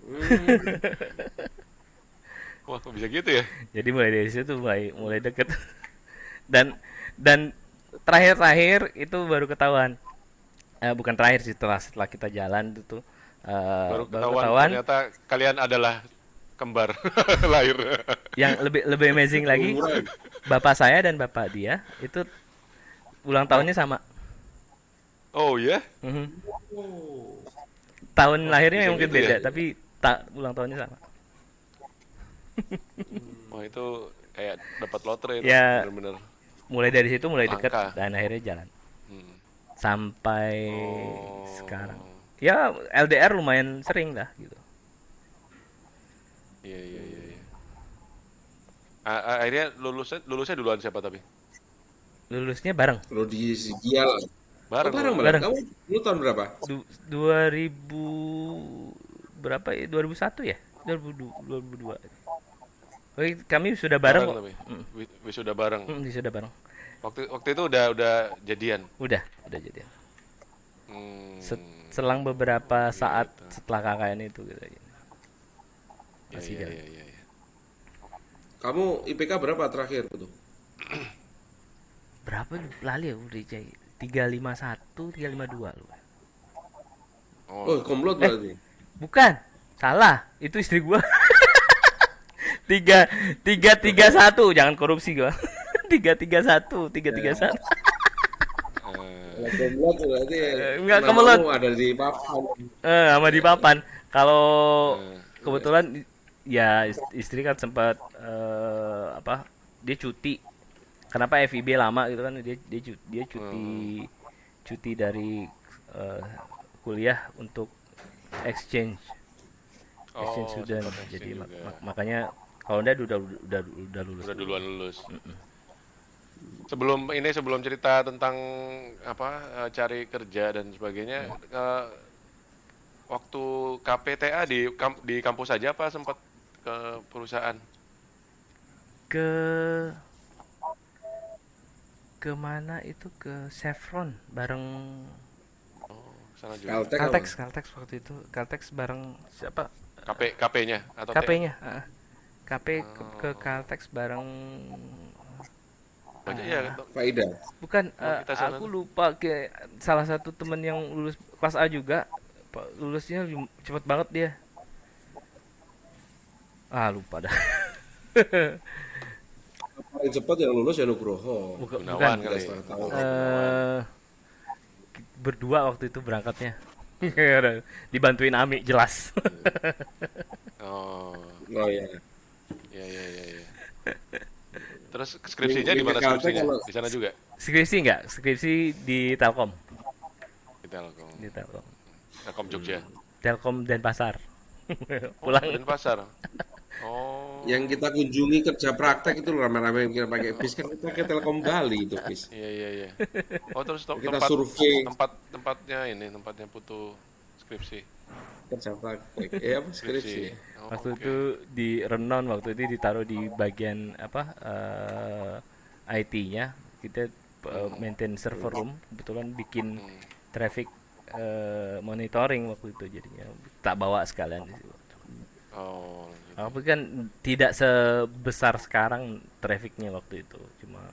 Hmm. Wah, kok bisa gitu ya? Jadi mulai dari situ mulai mulai deket. Dan terakhir itu baru ketahuan. Bukan terakhir sih setelah kita jalan itu tuh Baru baru ketahuan ketahuan. ternyata kalian adalah kembar lahir. Yang lebih lebih amazing lagi, Umuran. bapak saya dan bapak dia itu ulang tahunnya sama. Oh ya? Mhm. Oh. Tahun Wah, lahirnya bisa mungkin gitu ya? beda, tapi tak ulang tahunnya sama. Wah, itu kayak dapat lotre itu, Ya, bener-bener mulai dari situ mulai deket langka. dan akhirnya jalan Hmm. sampai sekarang. Oh, Ya LDR lumayan sering lah gitu. iya iya iya. Iya. Akhirnya lulusnya duluan siapa tapi? Lulusnya bareng. Kalau di Sigial. Oh Bareng bareng malah. malah. Bareng. Kamu lu tahun berapa? 2000 berapa ya? 2001 ya? 2002. Oke, kami sudah bareng Bareng kok. tapi. Wisuda bareng. Sudah bareng. Waktu itu udah jadian. Udah jadi. Hmm, Selang beberapa saat gitu. setelah KKN itu gitu. Iya Masih iya jalan. iya iya. Iya. Kamu IPK berapa terakhir tuh? Berapa lu? Lali ya udah Jay. 351, 352 lu. Oh, Oh, komplot Eh, berarti. bukan. Salah. Itu istri gua. 331, jangan korupsi gua. 331, 331. Kalau eh, komplot berarti Enggak kemelut. namamu ada di papan. Sama di papan. Kalau eh, kebetulan ya istri kan sempat apa? Dia cuti. Kenapa FIB lama gitu kan? Dia hmm. cuti dari eh, kuliah untuk exchange Oh, student. sempat Jadi exchange juga. makanya kalau enggak udah lulus Udah dulu. duluan lulus. Sebelum cerita tentang apa cari kerja dan sebagainya, waktu KPTA di kampus aja apa sempat ke perusahaan? Ke kemana itu ke Chevron bareng Oh, sana juga. Caltek apa? Caltex waktu itu Caltex bareng siapa KP-nya atau TA? KP-nya KP ke Oh, Caltex bareng banyak ya. Faida. bukan Oh, kita sana aku tuh. lupa ke salah satu temen yang lulus kelas A juga lulusnya cepet banget dia lupa dah. Paling cepat yang lulus ya Nugroho. bukan Gunawan Tiga kali. setengah tahun. Oh, Gunawan. eh berdua waktu itu berangkatnya. Dibantuin Ami jelas. Oh, Oh ya. iya iya iya iya. Terus Link, skripsinya di link ke mana Caltech skripsinya? kalau Di sana juga? Skripsi nggak? Skripsi di Telkom. Di Telkom. Di Telkom. Telkom Jogja. Telkom Denpasar. Oh, Pulang. Denpasar. Oh, yang kita kunjungi kerja praktek itu rame-rame kita pakai bis kan kita ke Telkom Bali itu bis. iya iya iya. Oh, terus Kita survei tempatnya Putu skripsi. kerja praktek. Ya apa Skripsi. skripsi ya. Oh, Waktu oke. itu di Renon, waktu itu ditaruh di bagian apa IT-nya. Kita maintain server room, kebetulan bikin Hmm. traffic monitoring waktu itu, jadinya tak bawa sekalian di situ. Oh, gitu. Tapi kan tidak sebesar sekarang trafficnya waktu itu, cuma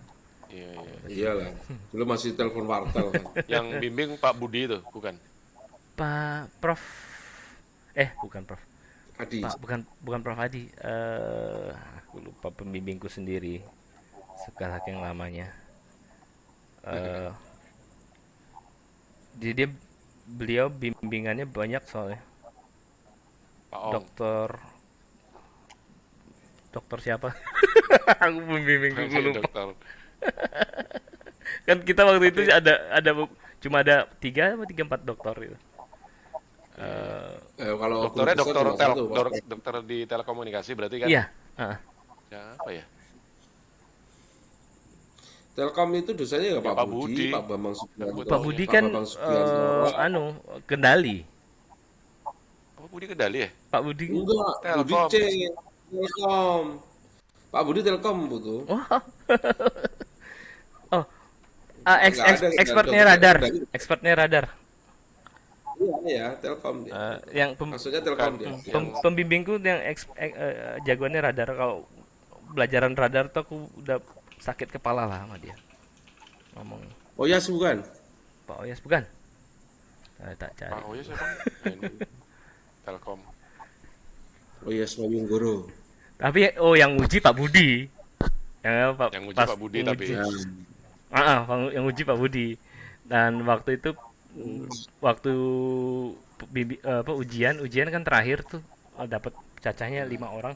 Iya iya. Iyalah. Dulu masih telepon wartel kan. Yang bimbing Pak Budi itu, bukan? Pak Prof, bukan Prof, Adi. Pak bukan bukan Prof Adi, aku lupa pembimbingku sendiri, saking lamanya. Eh, jadi beliau bimbingannya banyak soalnya. Pak Ong. Dokter dokter siapa? Aku pembimbingku gue Kayak lupa. dokter. Kan kita waktu itu Tapi cuma ada tiga empat dokter gitu. iya. Kalau guru Dokternya besar dokter cuma satu. dokter di telekomunikasi berarti kan? Iya, heeh. Siapa ya? Telkom itu dosanya ya Ya Pak Pak Budi, Budi. Pak Bambang Pak Subianto, Pak Budi. Budi Pak kan Bambang Subianto. Kendali. Pak Budi Kendali ya? Pak Budi. Enggak, Budi Telkom. C. Telkom. Pak Budi Telkom butuh. Oh, oh, Enggak ada expertnya dokter radar, Kendali. expertnya radar. Iya, ya, Telkom dia. Yang Maksudnya Bukan Telkom dia. yang pembimbingku yang jagoannya radar. Kalau pelajaran radar tuh aku udah sakit kepala lah sama dia ngomong. Oh ya, bukan. Pak Oyas bukan? Tak Pak cari. Oya siapa? Nah, ini Telkom. Oh ya, Swayunggoro. Tapi yang uji Pak Budi. Pak Yang uji pas Pak Budi tapi. Ya. yang uji Pak Budi. Dan waktu itu waktu ujian kan terakhir tuh dapat cacahnya 5 orang.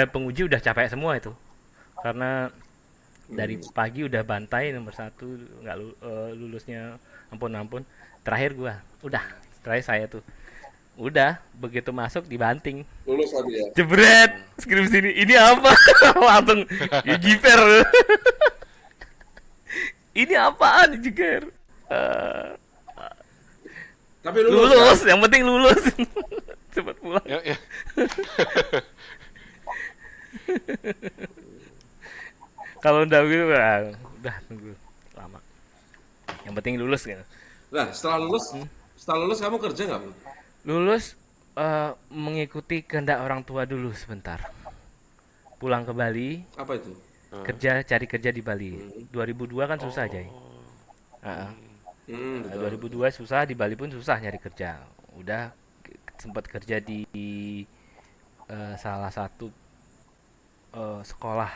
Penguji udah capek semua itu. Karena dari pagi udah bantai nomor 1, nggak lulusnya ampun. Terakhir terakhir saya tuh udah begitu masuk dibanting, Lulus tadi ya. jebret skripsi ini apa. Langsung jiper. Ini apaan jiper. Tapi lulus. Lulus, Kan? yang penting lulus. Cepat pulang. Ya, ya. Kalau udah gitu udah tunggu lama, yang penting lulus kan. Nah, setelah lulus kamu kerja nggak, Bu? Lulus mengikuti kehendak orang tua dulu sebentar, pulang ke Bali, Apa itu? cari kerja di Bali. 2002 kan susah aja. Betul. 2002 susah, di Bali pun susah nyari kerja. Udah sempat kerja di salah satu sekolah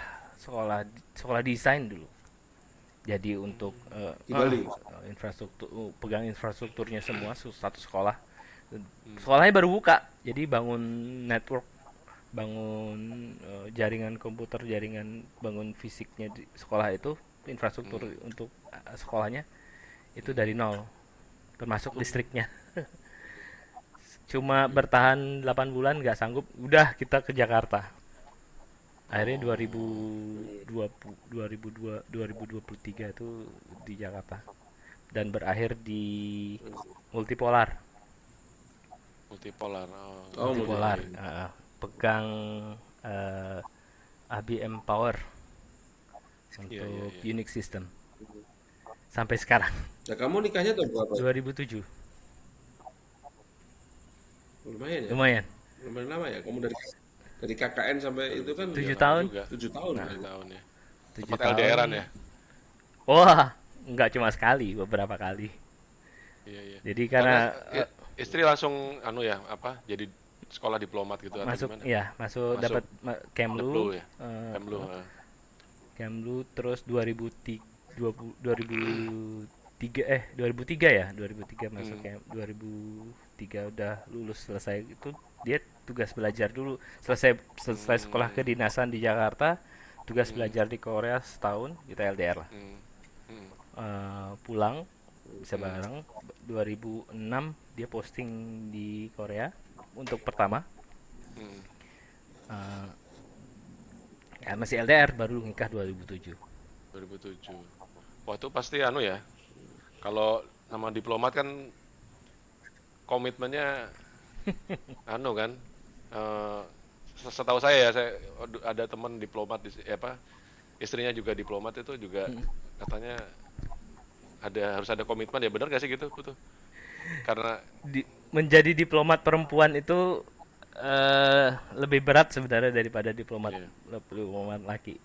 desain dulu. Jadi untuk Di Bali. infrastruktur, pegang infrastrukturnya semua, satu sekolah. Sekolahnya baru buka, jadi bangun network, bangun jaringan komputer, bangun fisiknya di sekolah itu, infrastruktur untuk sekolahnya itu dari nol, termasuk listriknya. Cuma bertahan 8 bulan nggak sanggup, udah kita ke Jakarta. Akhirnya 2023 itu di Jakarta dan berakhir di Multipolar. Multipolar. Oh, Multipolar. multipolar. Pegang ABM Power untuk Iya, iya, iya. Unix system sampai sekarang. Nah, kamu nikahnya tahun berapa? 2007. Lumayan ya. Lumayan. Lumayan lama ya. Kamu dari KKN sampai itu kan 7 Lama tahun. juga. 7 tahun. 7 tahun ya. 7 Sempat tahun. LDRan ya. Wah, nggak cuma sekali, beberapa kali. Iya, iya. Jadi Karena karena istri langsung jadi sekolah diplomat gitu atau masuk gimana? masuk Masuk. dapat Deplu Kemlu, ya. Kemlu. Kemlu terus 2003 2003 ya, 2003 masuknya, 2003 udah lulus selesai itu dia tugas belajar dulu, selesai selesai sekolah Hmm, kedinasan di Jakarta, tugas hmm, belajar di Korea setahun, kita LDR lah. hmm, hmm, Pulang bisa hmm, bareng. 2006 dia posting di Korea untuk pertama. hmm. Eh, ya masih LDR, baru nikah 2007. 2007. Wah itu pasti anu ya. Kalau nama diplomat kan komitmennya anu kan. eh, Setahu saya ya, saya ada teman diplomat apa istrinya juga diplomat itu juga katanya harus ada komitmen ya benar gak sih gitu betul? Karena Menjadi diplomat perempuan itu lebih berat sebenarnya daripada diplomat ya diplomat laki,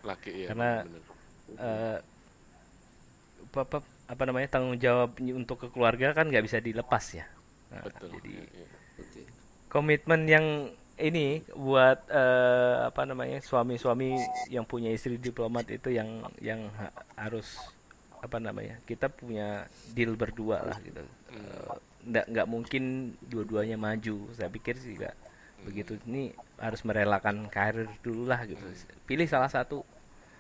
laki ya karena benar-benar eh, apa namanya, tanggung jawab untuk ke keluarga kan nggak bisa dilepas ya. Nah, betul. jadi Ya, ya. Oke. komitmen yang ini buat apa namanya, suami-suami yang punya istri diplomat itu yang harus apa namanya, kita punya deal berdua lah gitu. Hmm, Nggak mungkin dua-duanya maju, saya pikir sih nggak hmm, begitu. Ini harus merelakan karir dulu lah gitu, hmm, pilih salah satu.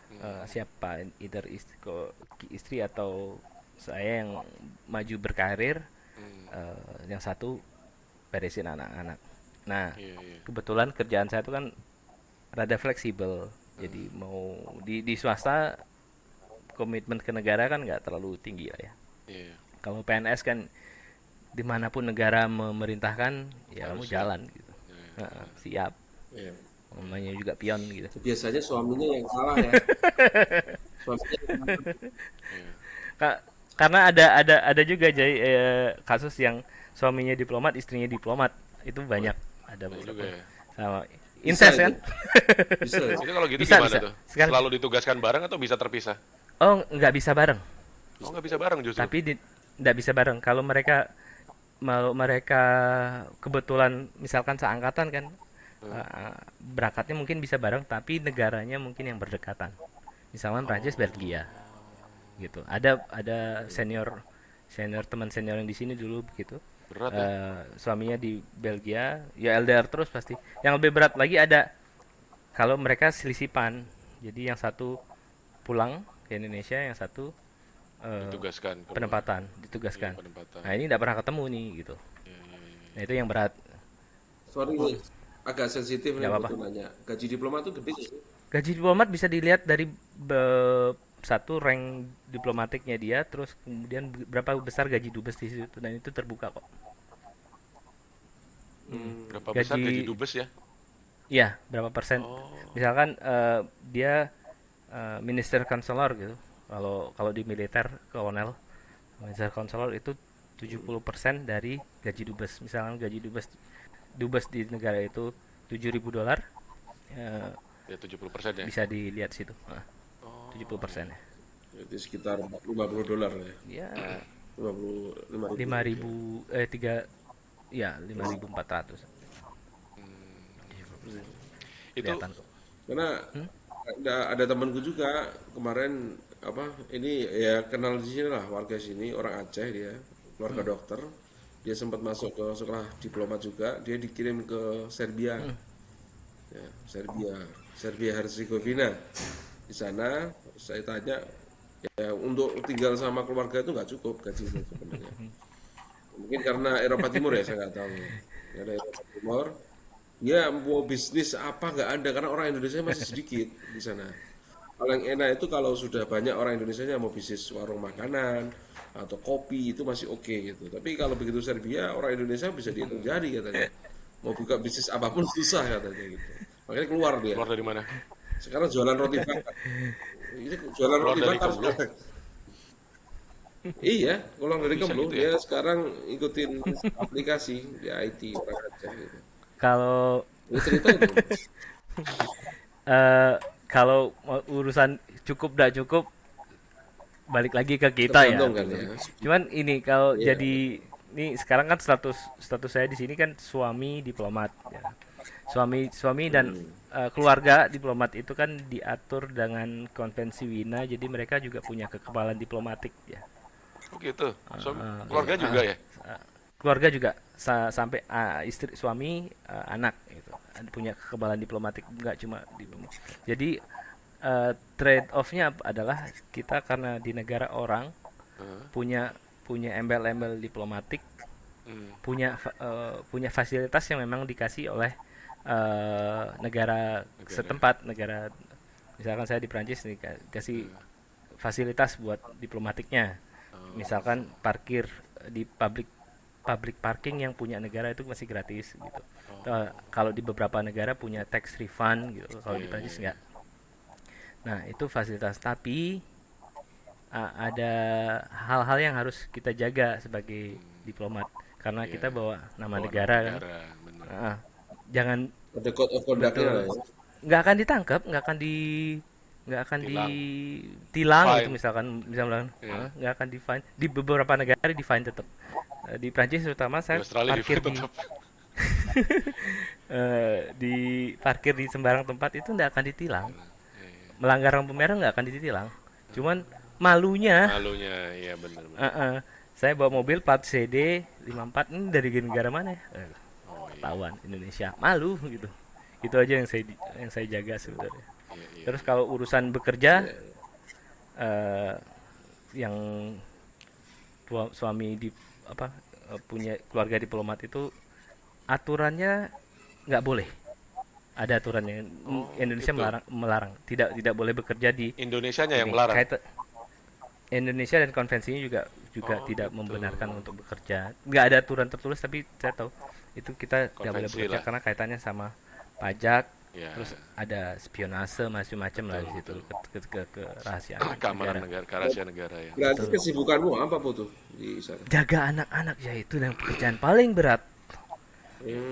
hmm, Siapa, either istri atau saya yang maju berkarir, hmm. yang satu beresin anak-anak. Nah, Iya iya. kebetulan kerjaan saya itu kan rada fleksibel, jadi Hmm, mau di swasta komitmen ke negara kan nggak terlalu tinggi lah ya. iya Kalau PNS kan dimanapun negara memerintahkan ya kamu harus siap. jalan gitu. Ya, ya, Siap, Ya. ya. namanya juga pion gitu. Biasanya suaminya yang salah ya. Suaminya yang salah. Ya. Ka- karena ada juga Jay, kasus yang suaminya diplomat, istrinya diplomat, itu Wah, banyak, ada banyak juga beberapa ya. sama Bisa incest itu. kan. Bisa. Itu kalau gitu Bisa gimana bisa tuh? sekali. Selalu ditugaskan bareng atau bisa terpisah? Oh, nggak bisa bareng, Oh nggak bisa bareng justru. tapi nggak bisa bareng kalau mereka kebetulan misalkan seangkatan kan, Hmm. berangkatnya mungkin bisa bareng tapi negaranya mungkin yang berdekatan, misalkan Prancis Belgia gitu. Ada senior senior teman senior yang di sini dulu begitu. Berat ya? Suaminya di Belgia, ya LDR terus pasti. Yang lebih berat lagi ada kalau mereka selisipan, jadi yang satu pulang ke Indonesia, yang satu eh, Ditugaskan keluar. penempatan Iya ditugaskan. penempatan. Nah ini tidak pernah ketemu nih gitu. Iya iya iya. Nah itu yang berat. Sorry nih, agak sensitif nih Nggak apa-apa. butuh nanya. Gaji diplomat tuh gede nggak sih? Gaji diplomat bisa dilihat dari satu rank diplomatiknya dia, terus kemudian berapa besar gaji dubes di situ, dan itu terbuka kok. Berapa besar gaji Gaji, dubes ya? ya berapa persen. Oh. Misalkan dia minister consular gitu. Kalau kalau di militer kolonel, minister consular itu 70% dari gaji dubes. Misalkan gaji dubes dubes di negara itu $7.000, eh, Ya 70% ya. bisa dilihat situ. Nah, Oh iya. 70% ya. Itu sekitar $50 ya. Ya, 55.000 lima rupiah. ribu tiga, ya 5.400 Itu kelihatan kok. Karena ada temanku juga kemarin apa ini ya kenal di sini lah, warga sini, orang Aceh, dia keluarga dokter. Dia sempat masuk ke sekolah diplomat juga, dia dikirim ke Serbia. Ya, Serbia Herzegovina. Di sana saya tanya, ya untuk tinggal sama keluarga itu nggak cukup gajinya sebenarnya. Mungkin karena Eropa Timur ya, saya nggak tahu. Karena Eropa Timur, dia mau bisnis apa nggak ada karena orang Indonesia masih sedikit di sana. Paling enak itu kalau sudah banyak orang Indonesia yang mau bisnis warung makanan atau kopi, itu masih oke gitu. Tapi kalau begitu Serbia, orang Indonesia bisa dihitung jari katanya. Mau buka bisnis apapun susah katanya gitu. Makanya keluar dia. keluar dari mana? Sekarang jualan roti bakar. Ini jualan Keluar roti dari bakar Kemlu. sekarang. Iya, pulang Oh dari bisa Kemlu, gitu ya? dia sekarang ikutin aplikasi di IT orang aja gitu. Kalau Ini cerita itu. eh, kalau urusan cukup tidak cukup, balik lagi ke kita ya. Tergantung kan ya. Cuman ini kalau Iya. jadi, ini sekarang kan status status saya di sini kan suami diplomat ya. Suami dan keluarga diplomat itu kan diatur dengan konvensi Wina, jadi mereka juga punya kekebalan diplomatik ya. Oh gitu. Iya, Keluarga juga ya? keluarga juga sampai istri suami anak gitu punya kekebalan diplomatik nggak cuma diplomat. Jadi trade off-nya adalah kita karena di negara orang Heeh. punya punya embel-embel diplomatik, Hmm. punya fasilitas yang memang dikasih oleh negara Negara. setempat, negara misalkan saya di Prancis nih kasih Heeh. fasilitas buat diplomatiknya, Oh. misalkan parkir di public parking yang punya negara itu masih gratis gitu. Oh. Kalau di beberapa negara punya tax refund gitu, kalau di Iya, iya, Prancis iya. nggak. Nah itu fasilitas, tapi ada hal-hal yang harus kita jaga sebagai Hmm. diplomat karena Iya. kita bawa nama Bawa nama negara kan. negara, bener. Ah, jangan Ada code of conduct-nya lah betul, ya. nggak akan ditangkap, nggak akan Tilang. ditilang gitu, Fine. misalkan Iya. nggak akan di fine. Di beberapa negara di fine tetap. Di Prancis terutama Di saya Australia di parkir tetap. di parkir di sembarang tempat itu nggak akan ditilang, Iya, iya. melanggar lampu merah nggak akan ditilang, cuman malunya. Malunya, iya bener-bener. Saya bawa mobil plat CD 54, ini dari negara mana ya? Oh iya, Ketahuan Indonesia, malu gitu. Itu aja yang saya jaga sebenarnya. iya, iya, Terus iya. kalau urusan bekerja, Iya, iya. eh, yang suami di apa punya keluarga diplomat itu aturannya nggak boleh. Ada aturannya. Oh Indonesia gitu. melarang, tidak boleh bekerja di Indonesianya yang ini. melarang. Kait Indonesia dan konvensinya juga juga Oh tidak gitu. membenarkan untuk bekerja. Nggak ada aturan tertulis, tapi saya tahu itu kita nggak boleh Konvensi bekerja lah. karena kaitannya sama pajak. Ya, Terus ada spionase macam-macam lah betul, di situ, betul. ke kerahasiaan Keamanan negara. negara, kerahasiaan negara ya. Berarti Betul. kesibukanmu apa Putu di sana? Jaga anak-anak ya, itu yang pekerjaan paling berat.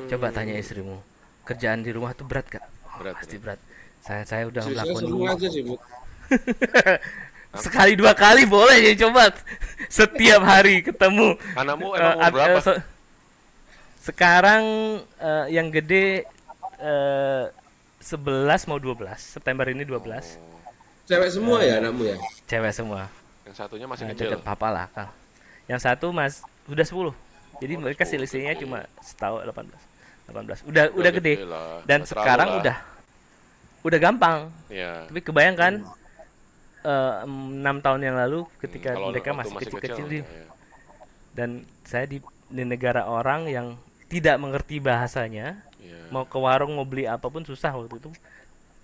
Coba tanya Hmm. istrimu, kerjaan di rumah tuh berat gak? Oh, Berat, pasti berat. berat. Saya udah Istri saya seru melakoni aja sih, Bu. Am- sekali dua kali boleh ya, coba setiap hari ketemu. Anakmu Eh, emang umur berapa? Sekarang yang gede 11 mau 12 September ini 12. Oh, Cewek semua ya Eh, anakmu ya? Cewek semua. yang satunya masih Deket kecil. papa lah kan. Yang satu udah 10. Jadi Oh, udah mereka 10 selisihnya gede. cuma setahun 18. Udah Udah gede. gede lah. Dan Nggak terlalu sekarang lah. udah gampang. Ya. Tapi kebayangkan 6 tahun yang lalu ketika Kalau mereka waktu masih masih kecil, kecil-kecil ya, ya. dan saya di negara orang yang tidak mengerti bahasanya, Ya. mau ke warung mau beli apapun susah waktu itu.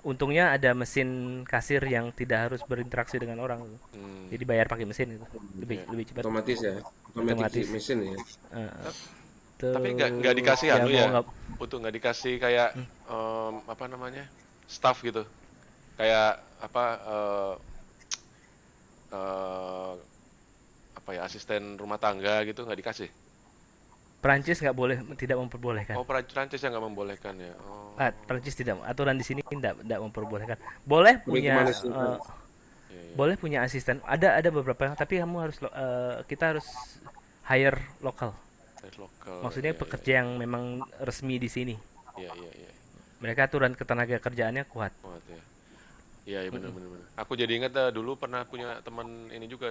Untungnya ada mesin kasir yang tidak harus berinteraksi dengan orang gitu. Hmm, Jadi bayar pakai mesin itu. Lebih ya. lebih cepat, Otomatis ya. Automatic otomatis. mesin ya. Eh, Tapi nggak terus dikasih ya anu mau ya, nggak. Untuk nggak dikasih kayak apa namanya, staff gitu, kayak apa eh, apa ya, asisten rumah tangga gitu nggak dikasih. Prancis nggak boleh, tidak memperbolehkan. Oh, Prancis yang nggak membolehkan ya. Oh, Prancis tidak, aturan di sini tidak memperbolehkan. Boleh Lebih punya kemanusiaan. iya, iya. boleh punya asisten. Ada beberapa yang, tapi kamu harus kita harus hire lokal. Dari lokal, Maksudnya iya, iya, pekerja yang memang resmi di sini. iya, iya, iya. Mereka aturan ketenaga kerjaannya kuat. Kuat ya. Iya, iya, benar, benar, benar. Aku jadi ingat dulu pernah punya teman ini juga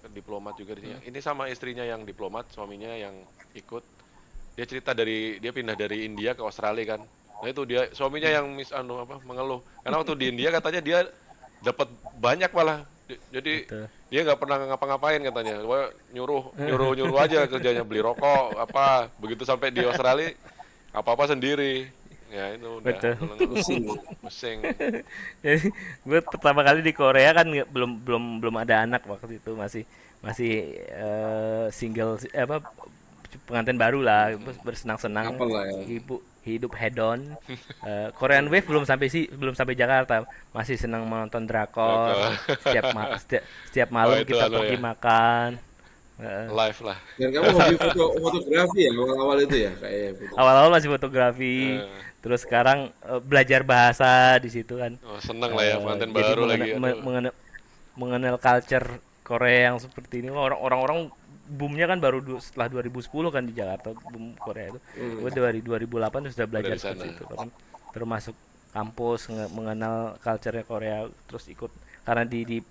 diplomat juga di sini. Ini sama istrinya yang diplomat, suaminya yang ikut. Dia cerita dia pindah dari India ke Australia kan. Nah itu dia suaminya yang mengeluh. Karena waktu di India katanya dia dapat banyak malah. Jadi Betul. dia nggak pernah ngapa-ngapain katanya. Wah, nyuruh nyuruh nyuruh aja kerjanya, beli rokok apa. Begitu sampai di Australia apa-apa sendiri. Ya itu udah Betul. Pusing. pusing. Jadi gue pertama kali di Korea kan belum belum belum ada anak waktu itu, masih masih single, apa, pengantin baru lah, bersenang-senang, Apel lah ya. hidup hedon. Korean Wave belum sampai Jakarta, masih senang menonton drakor. Rokok. Setiap Oh malam itu kita anu pergi ya, makan. live lah. Dan kamu hobi fotografi ya awal-awal itu ya kayaknya Putu. Awal-awal masih fotografi, Eh, terus sekarang belajar bahasa di situ kan. oh, seneng lah ya pengantin Jadi baru lagi. Aduh. mengenal culture Korea yang seperti ini. Orang-orang boomnya kan baru setelah 2010 kan di Jakarta, boom Korea itu. Gue dari 2008 tuh sudah Oh, belajar dari sana. seperti itu kan. Termasuk kampus mengenal culture Korea, terus ikut karena di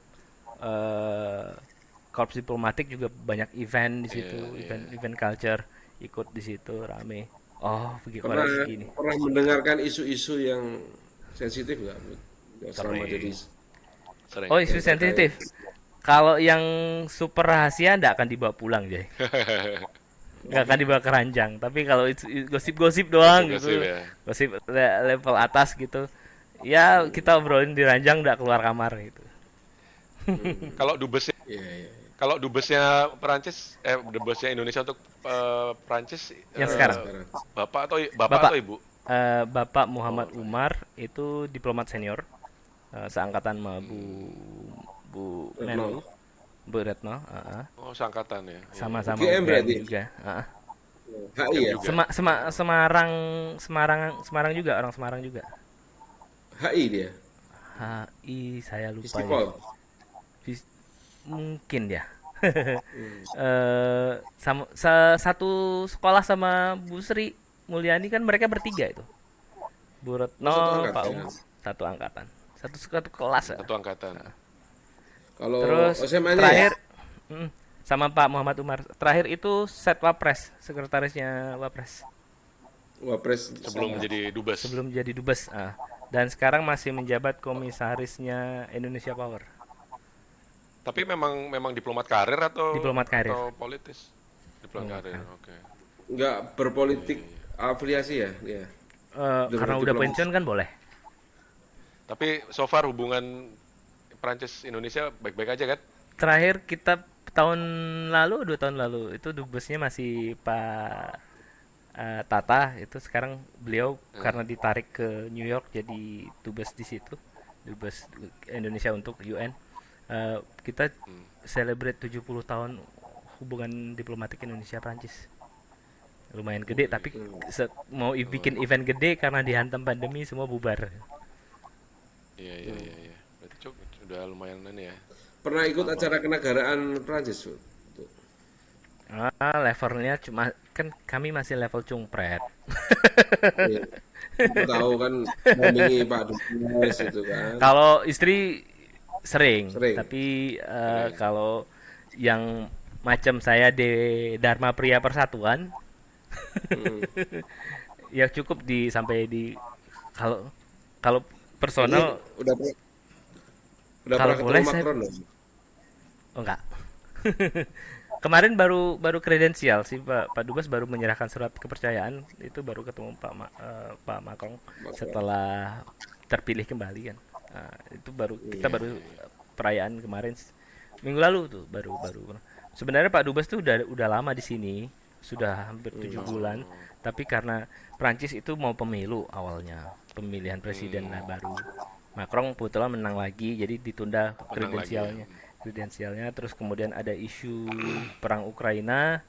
korps diplomatik juga banyak event di situ, Iya, iya. event culture ikut di situ rame. Oh, pergi Pernah Korea begini. pernah mendengarkan isu-isu yang sensitif nggak, Bud? Ya, selama jadi Sering. Sering. Oh, isu yang terkait sensitif. Kalau yang super rahasia nggak akan dibawa pulang, Jay. Nggak akan dibawa ke ranjang. Tapi kalau itu gosip-gosip doang Gosip-gosip gitu, ya. gosip level atas gitu, ya kita obrolin di ranjang nggak keluar kamar gitu. Kalau dubesnya iya iya. kalau dubesnya Perancis, dubesnya Indonesia untuk Perancis, Yang Sekarang sekarang, sekarang. bapak Bapak atau ibu? Bapak Oh, Muhammad Umar itu diplomat senior, seangkatan sama Bu Retno. Menlu, Bu Retno, oh, seangkatan ya. Iya, iya. sama-sama UGM UGM berarti. juga. HI UGM ya. juga. Semarang, Semarang juga, orang Semarang juga. HI dia. HI saya lupa ya. Fistipol. Mungkin ya. Hmm. Satu sekolah sama Bu Sri Mulyani kan mereka bertiga itu. Bu Oh, satu Retno, Pak angkatan. satu angkatan. Satu kelas ya. Satu angkatan. Kalau Terus SMA-nya ya? terakhir sama Pak Muhammad Umar. Terakhir itu Setwapres, sekretarisnya Wapres Wapres Sebelum sama. menjadi dubes. sebelum jadi dubes. Dan sekarang masih menjabat komisarisnya Indonesia Power, Tapi memang diplomat karir diplomat karir. atau politis? Diplomat Diplomat karir, karir. oke. Nggak Iya, berpolitik iya, iya. afiliasi ya dia. Udah Karena udah berdiplomat. pensiun kan boleh. Tapi so far hubungan Prancis Indonesia baik-baik aja kan? Terakhir kita tahun lalu, 2 tahun lalu itu dubesnya masih Pak Tata. Itu sekarang beliau karena ditarik ke New York jadi dubes di situ, dubes Indonesia untuk UN. Kita Hmm. celebrate 70 tahun hubungan diplomatik Indonesia Prancis. Lumayan gede, tapi Hmm. mau bikin event gede karena dihantam pandemi semua bubar. Iya, iya, iya, iya. Berarti udah lumayan ini ya. Pernah ikut Lama. acara kenegaraan Prancis, Bud? Tuh. Levelnya cuma kan kami masih level cungpret. Iya. Aku tahu kan nampingi Pak Dubes itu kan. Kalau istri sering, Sering. tapi Sering. kalau yang macam saya di Dharma Pria Persatuan, Hmm. ya cukup sampai di kalau kalau Ini personal, udah kalau pernah boleh ketemu saya Macron loh. oh enggak. Kemarin baru baru kredensial sih Pak Dubes baru menyerahkan surat kepercayaan itu baru ketemu Pak Macron Macron. setelah terpilih kembali kan. Itu baru kita Iya. baru perayaan kemarin minggu lalu tuh baru sebenarnya Pak Dubes tuh udah lama di sini sudah hampir 7 bulan, Oh. tapi karena Prancis itu mau pemilu awalnya pemilihan presiden lah Hmm. baru Macron kebetulan menang lagi jadi ditunda Menang lagi ya. kredensialnya. Terus kemudian ada isu perang Ukraina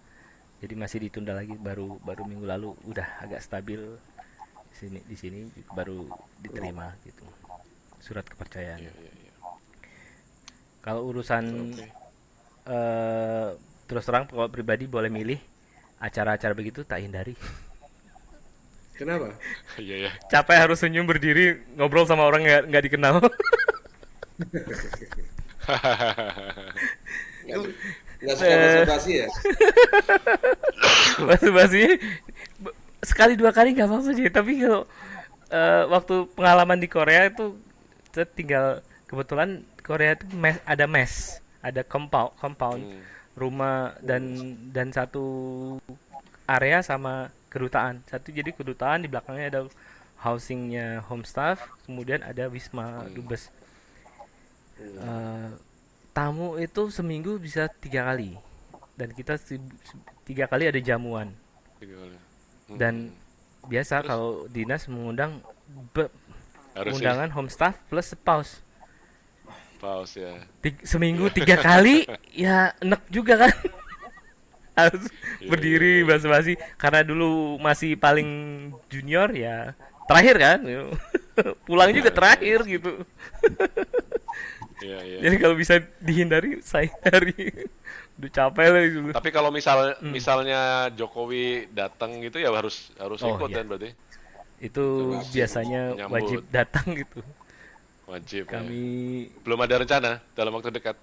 jadi masih ditunda lagi, baru baru minggu lalu udah agak stabil di sini baru diterima gitu surat kepercayaan. Iya, iya, iya. Kalau urusan Oke. terus terang kalau pribadi boleh milih acara-acara begitu tak hindari. Kenapa? Iya, ya. Capek harus senyum berdiri ngobrol sama orang nggak dikenal. Nggak, nggak suka basa-basi ya? Basa-basi sekali 2 kali nggak apa-apa sih, tapi kalau waktu pengalaman di Korea itu saya tinggal kebetulan Korea itu ada compound Hmm. rumah dan satu area sama kedutaan. Jadi kedutaan di belakangnya ada housingnya home staff, kemudian ada wisma dubes. Eh, Tamu itu seminggu bisa 3 kali dan kita 3 kali ada jamuan. 3 kali. Dan Hmm. biasa Terus kalau dinas mengundang harus ini undangan home staff plus spouse. pause ya. Seminggu 3 kali ya enak juga kan. Harus Iya, iya, berdiri iya. basa-basi karena dulu masih paling junior ya terakhir kan. Pulang juga terakhir gitu. Iya, iya. Jadi kalau bisa dihindari saya hari udah capek lah dulu. Tapi kalau misalnya Jokowi datang gitu ya harus Oh ikut iya, kan berarti itu Wajib. biasanya wajib menyambut, datang gitu. wajib ya. Kami Belum ada rencana dalam waktu dekat.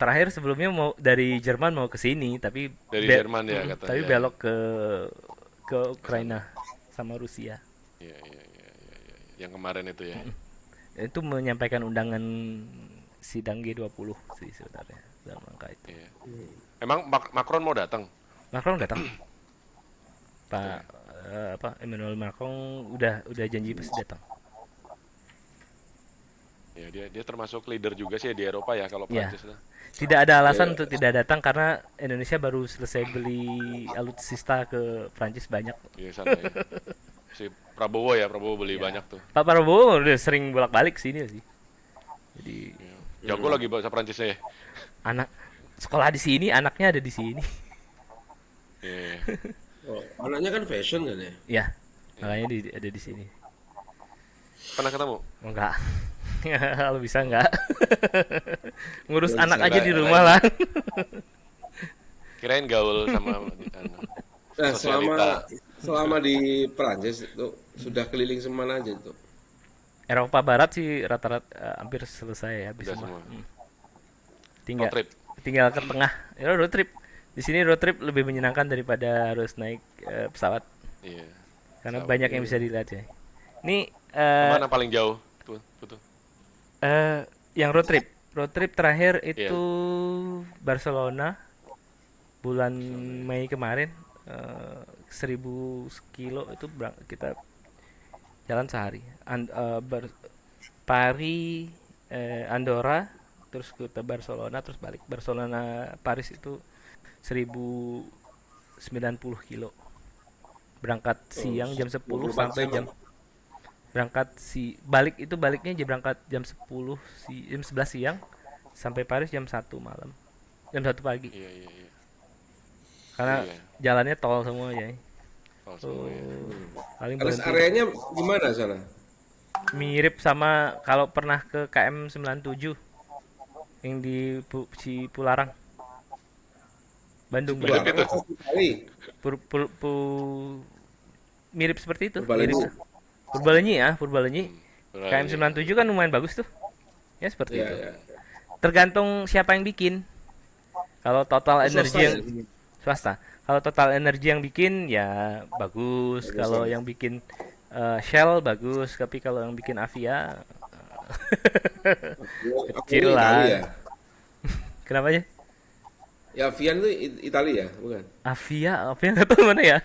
terakhir sebelumnya mau dari Jerman mau ke sini, tapi Dari Jerman ya tapi katanya. belok ke Ke sana. Ukraina sama Rusia. Iya, iya, iya, iya, iya. Yang kemarin itu ya. Itu menyampaikan undangan sidang G20 sih sebenarnya dalam rangka itu. Iya. Emang Macron mau datang? Macron datang, Oh Pak ya. apa Emmanuel Macron udah janji pasti datang. Ya, dia termasuk leader juga sih di Eropa ya kalau Ya, Prancis lah. tidak ada Ya, alasan untuk tidak datang karena Indonesia baru selesai beli alutsista ke Prancis banyak. Di sana ya. Si Prabowo ya, Prabowo beli Ya. banyak tuh. Pak Prabowo udah sering bolak-balik sini sih. Jadi Iya. Jago lagi bahasa Prancisnya ya. anak sekolah di sini, anaknya ada di sini. Iya, oh, anaknya kan fashion kan ya. Ya, iya. makanya ada di sini. Pernah ketemu? Enggak. Kalau bisa enggak. Ngurus Belum anak bisa. aja di Kirain, rumah lah. kirain gaul sama Nah, sosialita. selama di Perancis itu sudah keliling semana aja tuh. Eropa Barat sih rata-rata hampir selesai habis Udah semua. semua. Road Tinggal trip. tinggal ke tengah. Ya road trip. Di sini road trip lebih menyenangkan daripada harus naik pesawat Iya. karena Pesawat. banyak yang bisa dilihat ya. Ini Kemana paling jauh? Tuh, tuh. yang road trip. Road trip terakhir Iya. itu Barcelona bulan Barcelona ya. Mei kemarin 1000 kilo itu kita jalan sehari. Paris, Andorra, terus ke Barcelona, terus balik. Barcelona Paris itu 1090 kilo. Berangkat Oh, siang jam 10 24 sampai jam. jam berangkat balik itu baliknya berangkat jam 10 jam 11 siang sampai Paris jam 1 malam. Jam 1 pagi. Iya, iya, iya. Karena Iya. jalannya tol semua ya. Oh, semua ya. Oh, paling Terus berhenti areanya gimana sana? mirip sama kalau pernah ke KM 97 yang di Cipularang, Bandung, Bandung. Mirip Cipularang itu. atau Itali? Mirip seperti itu, mirip. Purbalenyi. Purbalenyi ya, Purbalenyi. KM Berani. 97 kan lumayan bagus tuh. Ya seperti Ya, itu. ya. Tergantung siapa yang bikin. Kalau total Oh, energi swasta yang ya? swasta. Kalau total energi yang bikin ya bagus. Bagus Kalau lah. yang bikin Shell bagus, tapi kalau yang bikin Avia Aku kecil ini Itali ya. lah. Kenapa aja? Ya, Vian itu Itali ya, bukan? Avia nggak tahu mana ya.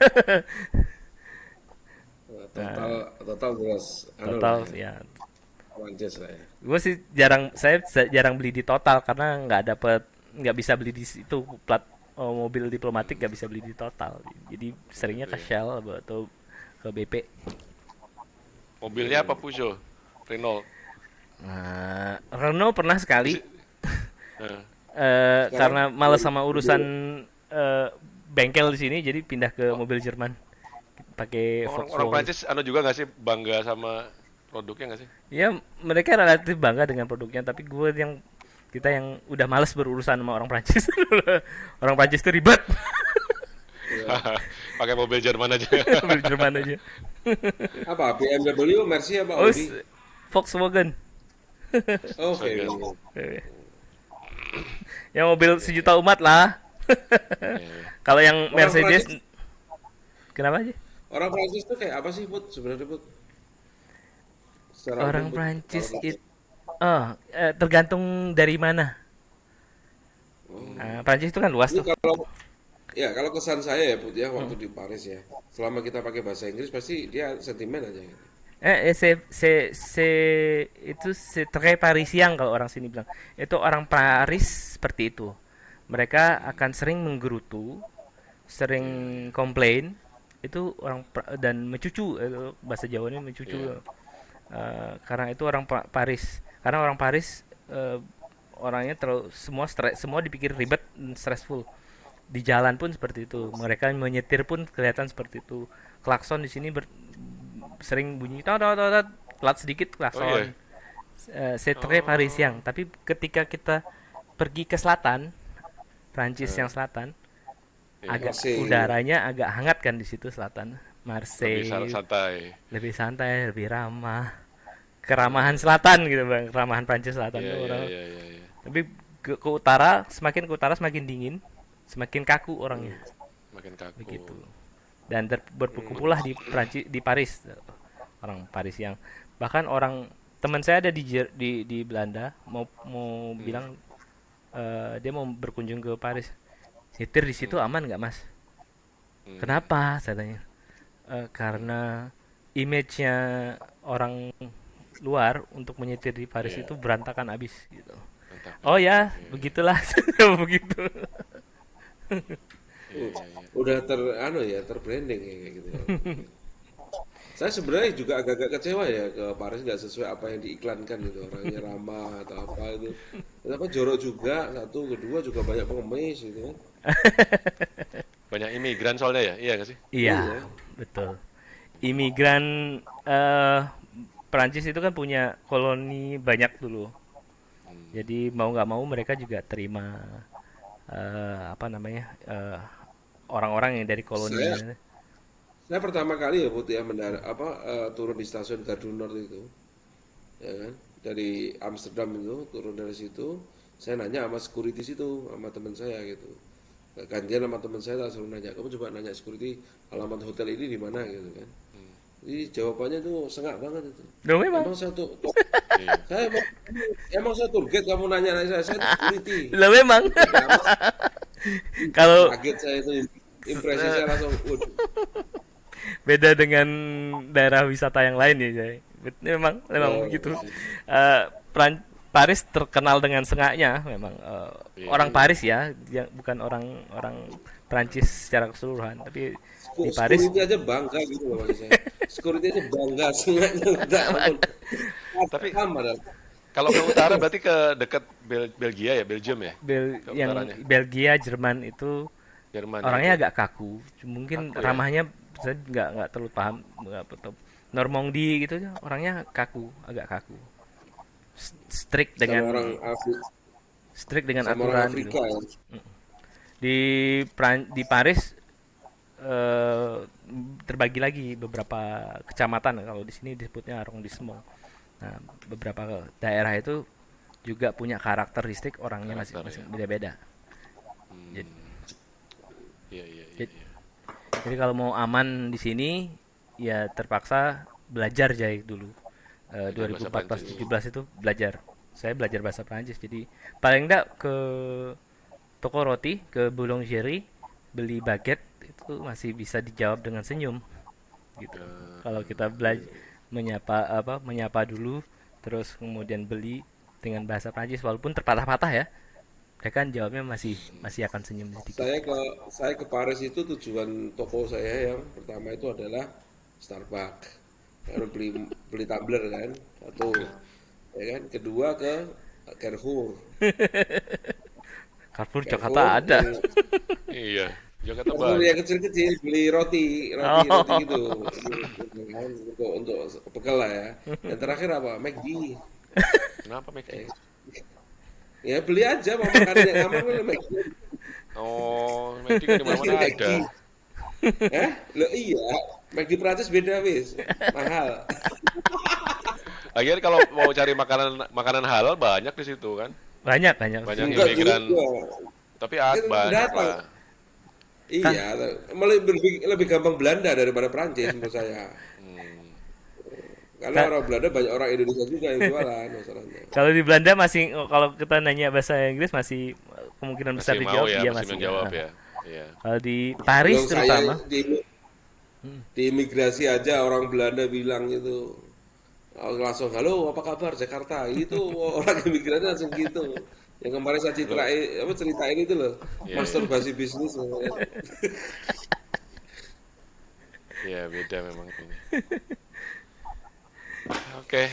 Total total terus anu lah Total ya. ya. Prancis lah ya. Saya jarang beli di Total karena nggak bisa beli di situ mobil diplomatik nggak bisa beli di Total. Jadi seringnya Gitu ke ya. Shell atau ke BP. Mobilnya apa Peugeot? Renault. Nah, Renault pernah sekali Isi- eh, Sekarang karena males sama urusan eh, bengkel di sini jadi pindah ke mobil Jerman pakai orang Volkswagen. Prancis anu juga nggak sih bangga sama produknya nggak sih? Ya mereka relatif bangga dengan produknya tapi kita yang udah males berurusan sama orang Prancis. Orang Prancis itu ribet. ya. Pakai mobil Jerman aja. Mobil Jerman aja. Apa BMW, Mercy apa Oh, Audi? Volkswagen. Oke. Volkswagen. Yang mobil sejuta umat lah. Iya. Kalau yang Orang Mercedes Prancis, kenapa aja? orang Prancis tuh kayak apa sih, Put? Sebenarnya, Put? Secara umum, Orang Put. Prancis Kalau itu tergantung dari mana. Prancis itu kan luas ini tuh. kalau kesan saya ya, Put ya, waktu di Paris ya. Selama kita pakai bahasa Inggris pasti dia sentimen aja gitu. C'est très parisien kalau orang sini bilang. Itu orang Paris seperti itu. Mereka akan sering menggerutu, sering komplain. Itu dan mencucu, bahasa Jawanya mencucu. Iya. Karena itu orang Paris. Karena orang Paris orangnya terlalu semua dipikir ribet dan stressful. Di jalan pun seperti itu. Mereka menyetir pun kelihatan seperti itu. Klakson di sini sering bunyi telat sedikit Oh iya. klakson. C'est très parisien. Tapi ketika kita pergi ke selatan, Prancis yang selatan, Iya. agak Marseille. udaranya agak hangat kan di situ selatan. Lebih Marseille santai. lebih santai, lebih ramah. Keramahan selatan gitu bang, keramahan Prancis selatan Iya, tuh iya, orang. iya, iya, iya. Tapi ke utara, semakin ke utara semakin dingin, semakin kaku orangnya, Hmm. Makin kaku. begitu. Dan Hmm. berkumpullah di Paris, orang Paris yang bahkan orang teman saya ada di Belanda mau mau Hmm. bilang dia mau berkunjung ke Paris. Nyetir di situ Hmm. aman nggak mas? Hmm. Kenapa? Saya tanya. Hmm. Karena image-nya orang luar untuk menyetir di Paris Iya, itu berantakan abis gitu. berantakan. Oh ya, Iya, iya, begitulah. Begitu. iya, Uh, iya, iya. udah terbranding ya kayak gitu. Saya sebenarnya juga agak-agak kecewa ya ke Paris nggak sesuai apa yang diiklankan gitu, orangnya ramah atau apa itu. Kenapa jorok juga satu, kedua juga banyak pengemis gitu kan. Banyak imigran soalnya ya, iya nggak sih? Iya, Iya. betul. Imigran eh Perancis itu kan punya koloni banyak dulu. Hmm. Jadi mau nggak mau mereka juga terima apa namanya orang-orang yang dari Saya koloninya. saya pertama kali ya Putih ya turun di stasiun Gare Nord itu, ya kan? Dari Amsterdam itu turun dari situ, saya nanya sama security situ sama teman saya gitu. Gantian sama teman saya langsung nanya, kamu coba nanya security alamat hotel ini di mana gitu kan. Hmm. Jadi jawabannya tuh sengak banget itu. Loh memang. Emang saya tuh Iya. saya emang saya tour guide kamu nanya saya tuh security. Loh memang. Lama Kalau kaget saya itu s- impresi eh, saya langsung waduh. beda dengan daerah wisata yang lain ya, Jay. Memang memang Oh, begitu. Eh, Paris terkenal dengan sengaknya memang Iya. orang Paris ya, yang bukan orang orang Prancis secara keseluruhan, tapi di Paris security aja bangga gitu loh maksud saya. Security aja bangga sengaja minta ampun. Tapi Sama dah. kalau ke utara berarti ke dekat Belgia ya, Belgium ya? Ke Yang utaranya. Belgia, Jerman itu Jerman ya orangnya itu. agak kaku. Mungkin Kaku ya. ramahnya saya nggak terlalu paham, nggak betul. Normandy gitu ya, orangnya kaku, agak kaku. Strict Sama dengan orang sama orang aturan gitu. Afrika ya. Di di Paris eh, terbagi lagi beberapa kecamatan, kalau di sini disebutnya arrondissement. Nah, beberapa daerah itu juga punya karakteristik orangnya masih Karakter masih ya. beda-beda. Jadi, Hmm. Iya, iya, iya, jadi iya. jadi kalau mau aman di sini ya terpaksa belajar Jai dulu. Belajar bahasa Prancis. 2014-17 itu belajar. Saya belajar bahasa Prancis. Jadi paling enggak ke toko roti, ke boulangerie, beli baguette itu masih bisa dijawab dengan senyum gitu. Kalau kita belajar menyapa dulu terus kemudian beli dengan bahasa Prancis walaupun terpatah-patah ya. Mereka kan jawabnya masih masih akan senyum sedikit. Saya ke Paris itu tujuan toko saya yang pertama itu adalah Starbucks. Karena beli beli tumbler kan, satu. Ya kan? Kedua ke Carrefour. Carrefour Carrefour Jakarta ada. yang Iya, Jakarta Carrefour yang banyak. kecil-kecil beli roti, roti Oh, gitu. Untuk bekal lah ya. Yang terakhir apa? McD. Kenapa McD? Eh, ya beli aja mau makan yang aman kan McD. Oh, McD kan di Terakhir mana-mana ada. McD. Lo iya. McD Prancis beda wis. Mahal. Lagian kalau mau cari makanan makanan halal banyak di situ kan. banyak banyak Banyak sih. Enggak imigran, juga. tapi Kan banyak datang. lah. Iya, malah lebih gampang Belanda daripada Prancis menurut saya. Hmm. Karena Ka- orang Belanda banyak orang Indonesia juga yang jualan masalahnya. Kalau di Belanda masih, oh, kalau kita nanya bahasa Inggris masih kemungkinan besar Masih mau dijawab ya, iya masih masih ya. menjawab ya. Iya. Kalau di Paris Yang saya terutama, di, di imigrasi aja orang Belanda bilang itu langsung halo apa kabar Jakarta itu orang imigrasi langsung gitu. Yang kemarin saya Lu, ceritain itu loh, iya, iya. masturbasi bisnis. Iya, beda memang ini. Oke.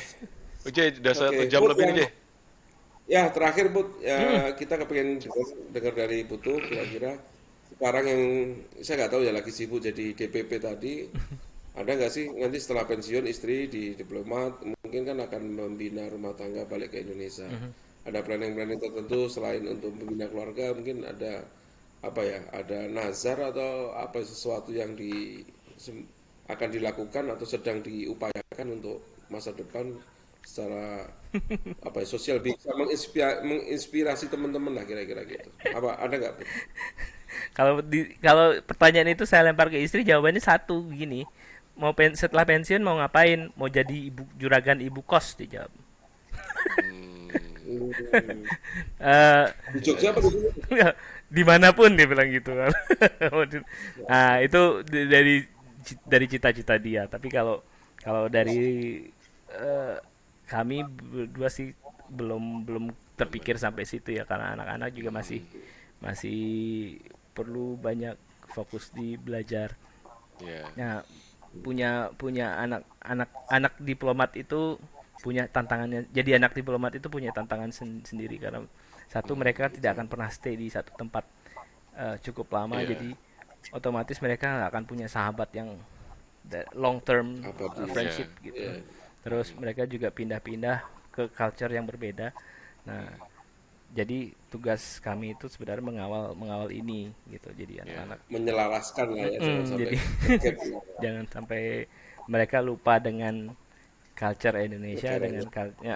Oke, udah Oke, 1 jam Put lebih nih, yang Jay. ya terakhir Put hmm, ya kita kepengen dengar dari Putu kira-kira sekarang yang saya nggak tahu ya lagi sibuk jadi DPP tadi ada nggak sih nanti setelah pensiun istri di diplomat mungkin kan akan membina rumah tangga balik ke Indonesia. Ada planning-planning tertentu selain untuk membina keluarga mungkin ada apa ya ada nazar atau apa sesuatu yang akan dilakukan atau sedang diupayakan untuk masa depan secara apa ya, sosial, bisa menginspirasi teman-teman lah kira-kira gitu. Apa ada nggak, Put? Kalau pertanyaan itu saya lempar ke istri, jawabannya satu gini. Setelah pensiun mau ngapain? Mau jadi juragan ibu kos, dijawab. Hmm, Hmm, Eh, di iya Jogja iya. apa di sini? dimanapun dia bilang gitu kan. Nah itu dari cita-cita dia. Tapi kalau kalau dari eh, kami berdua sih belum belum Belum terpikir ada. sampai situ ya, karena anak-anak juga masih Hmm, masih perlu banyak fokus di belajar. iya. Nah, punya punya anak diplomat itu punya tantangannya. Jadi anak diplomat itu punya tantangan sendiri, karena satu, mereka tidak akan pernah stay di satu tempat cukup lama, Iya. jadi otomatis mereka nggak akan punya sahabat yang long term Apa di Iya. friendship gitu. ya, Terus mereka juga pindah-pindah ke culture yang berbeda. Nah, jadi tugas kami itu sebenarnya mengawal mengawal ini gitu. Jadi Iya. anak-anak menyelaraskan lah ya, jangan sampai jadi ke gap ya, jangan sampai mereka lupa dengan culture Indonesia, dengan negaranya.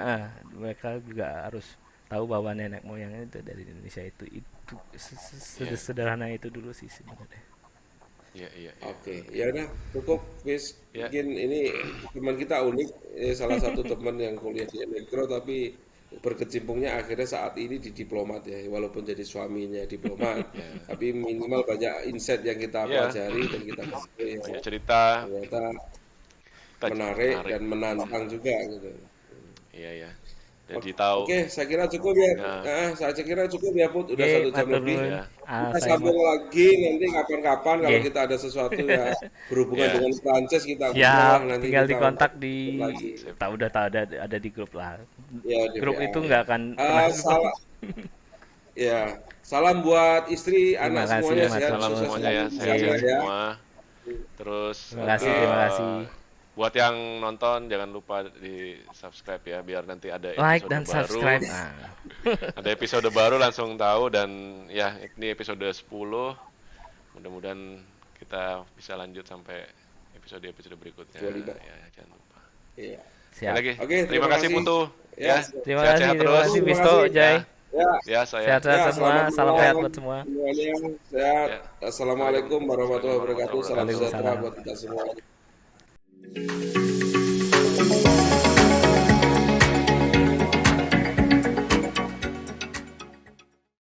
mereka juga harus tahu bahwa nenek moyangnya itu dari Indonesia. Itu Iya. sederhana itu dulu sih sebenarnya. Iya, iya, iya. Oke, ya udah cukup, Wis. Ya. Mungkin ini teman kita unik, salah satu teman yang kuliah di elektro tapi berkecimpungnya akhirnya saat ini di diplomat ya, walaupun jadi suaminya diplomat, Ya. tapi minimal banyak insight yang kita Iya. pelajari dan kita pakai ya, Banyak cerita, ternyata kita menarik menarik. dan menantang juga gitu. Iya, ya. Jadi tahu. Oke, saya kira cukup ya. Ya. Saya kira cukup ya, Put. Udah Oke, 1 jam matur lebih. nuwun. Ya. Kita Saya mau sambung lagi nanti kapan-kapan kalau Oke. kita ada sesuatu ya berhubungan Ya. dengan Prancis, kita undang Siap, lah nanti tinggal kita untuk dikontak ikut lagi. Sip. tak ada di grup lah. Ya di Grup WA itu ya. nggak akan pernah Salam ya. Salam buat istri, Terima anak kasih, semuanya sehat, matur Salam nuwun. sukses semuanya selalu ya, Oke. insyaallah sehat-sehat ya. semua. Terus Terima kasih. buat yang nonton jangan lupa di subscribe ya, biar nanti ada Like episode dan baru. subscribe. Ada episode baru langsung tahu, dan ya ini episode 10. Mudah-mudahan kita bisa lanjut sampai episode-episode berikutnya 25. ya, jangan lupa. Iya. Sekali Siap. lagi, Oke, terima kasih Putu Ya, ya. Terima Sehat-sehat kasih terus. Visto, Terima kasih. Jai. Ya, Ya, saya Sehat-sehat ya, semua, selamat salam sehat malam buat semua. semuanya. Sehat. ya. Assalamualaikum warahmatullahi wabarakatuh. Salam sejahtera Waalaikumsalam. buat kita semua.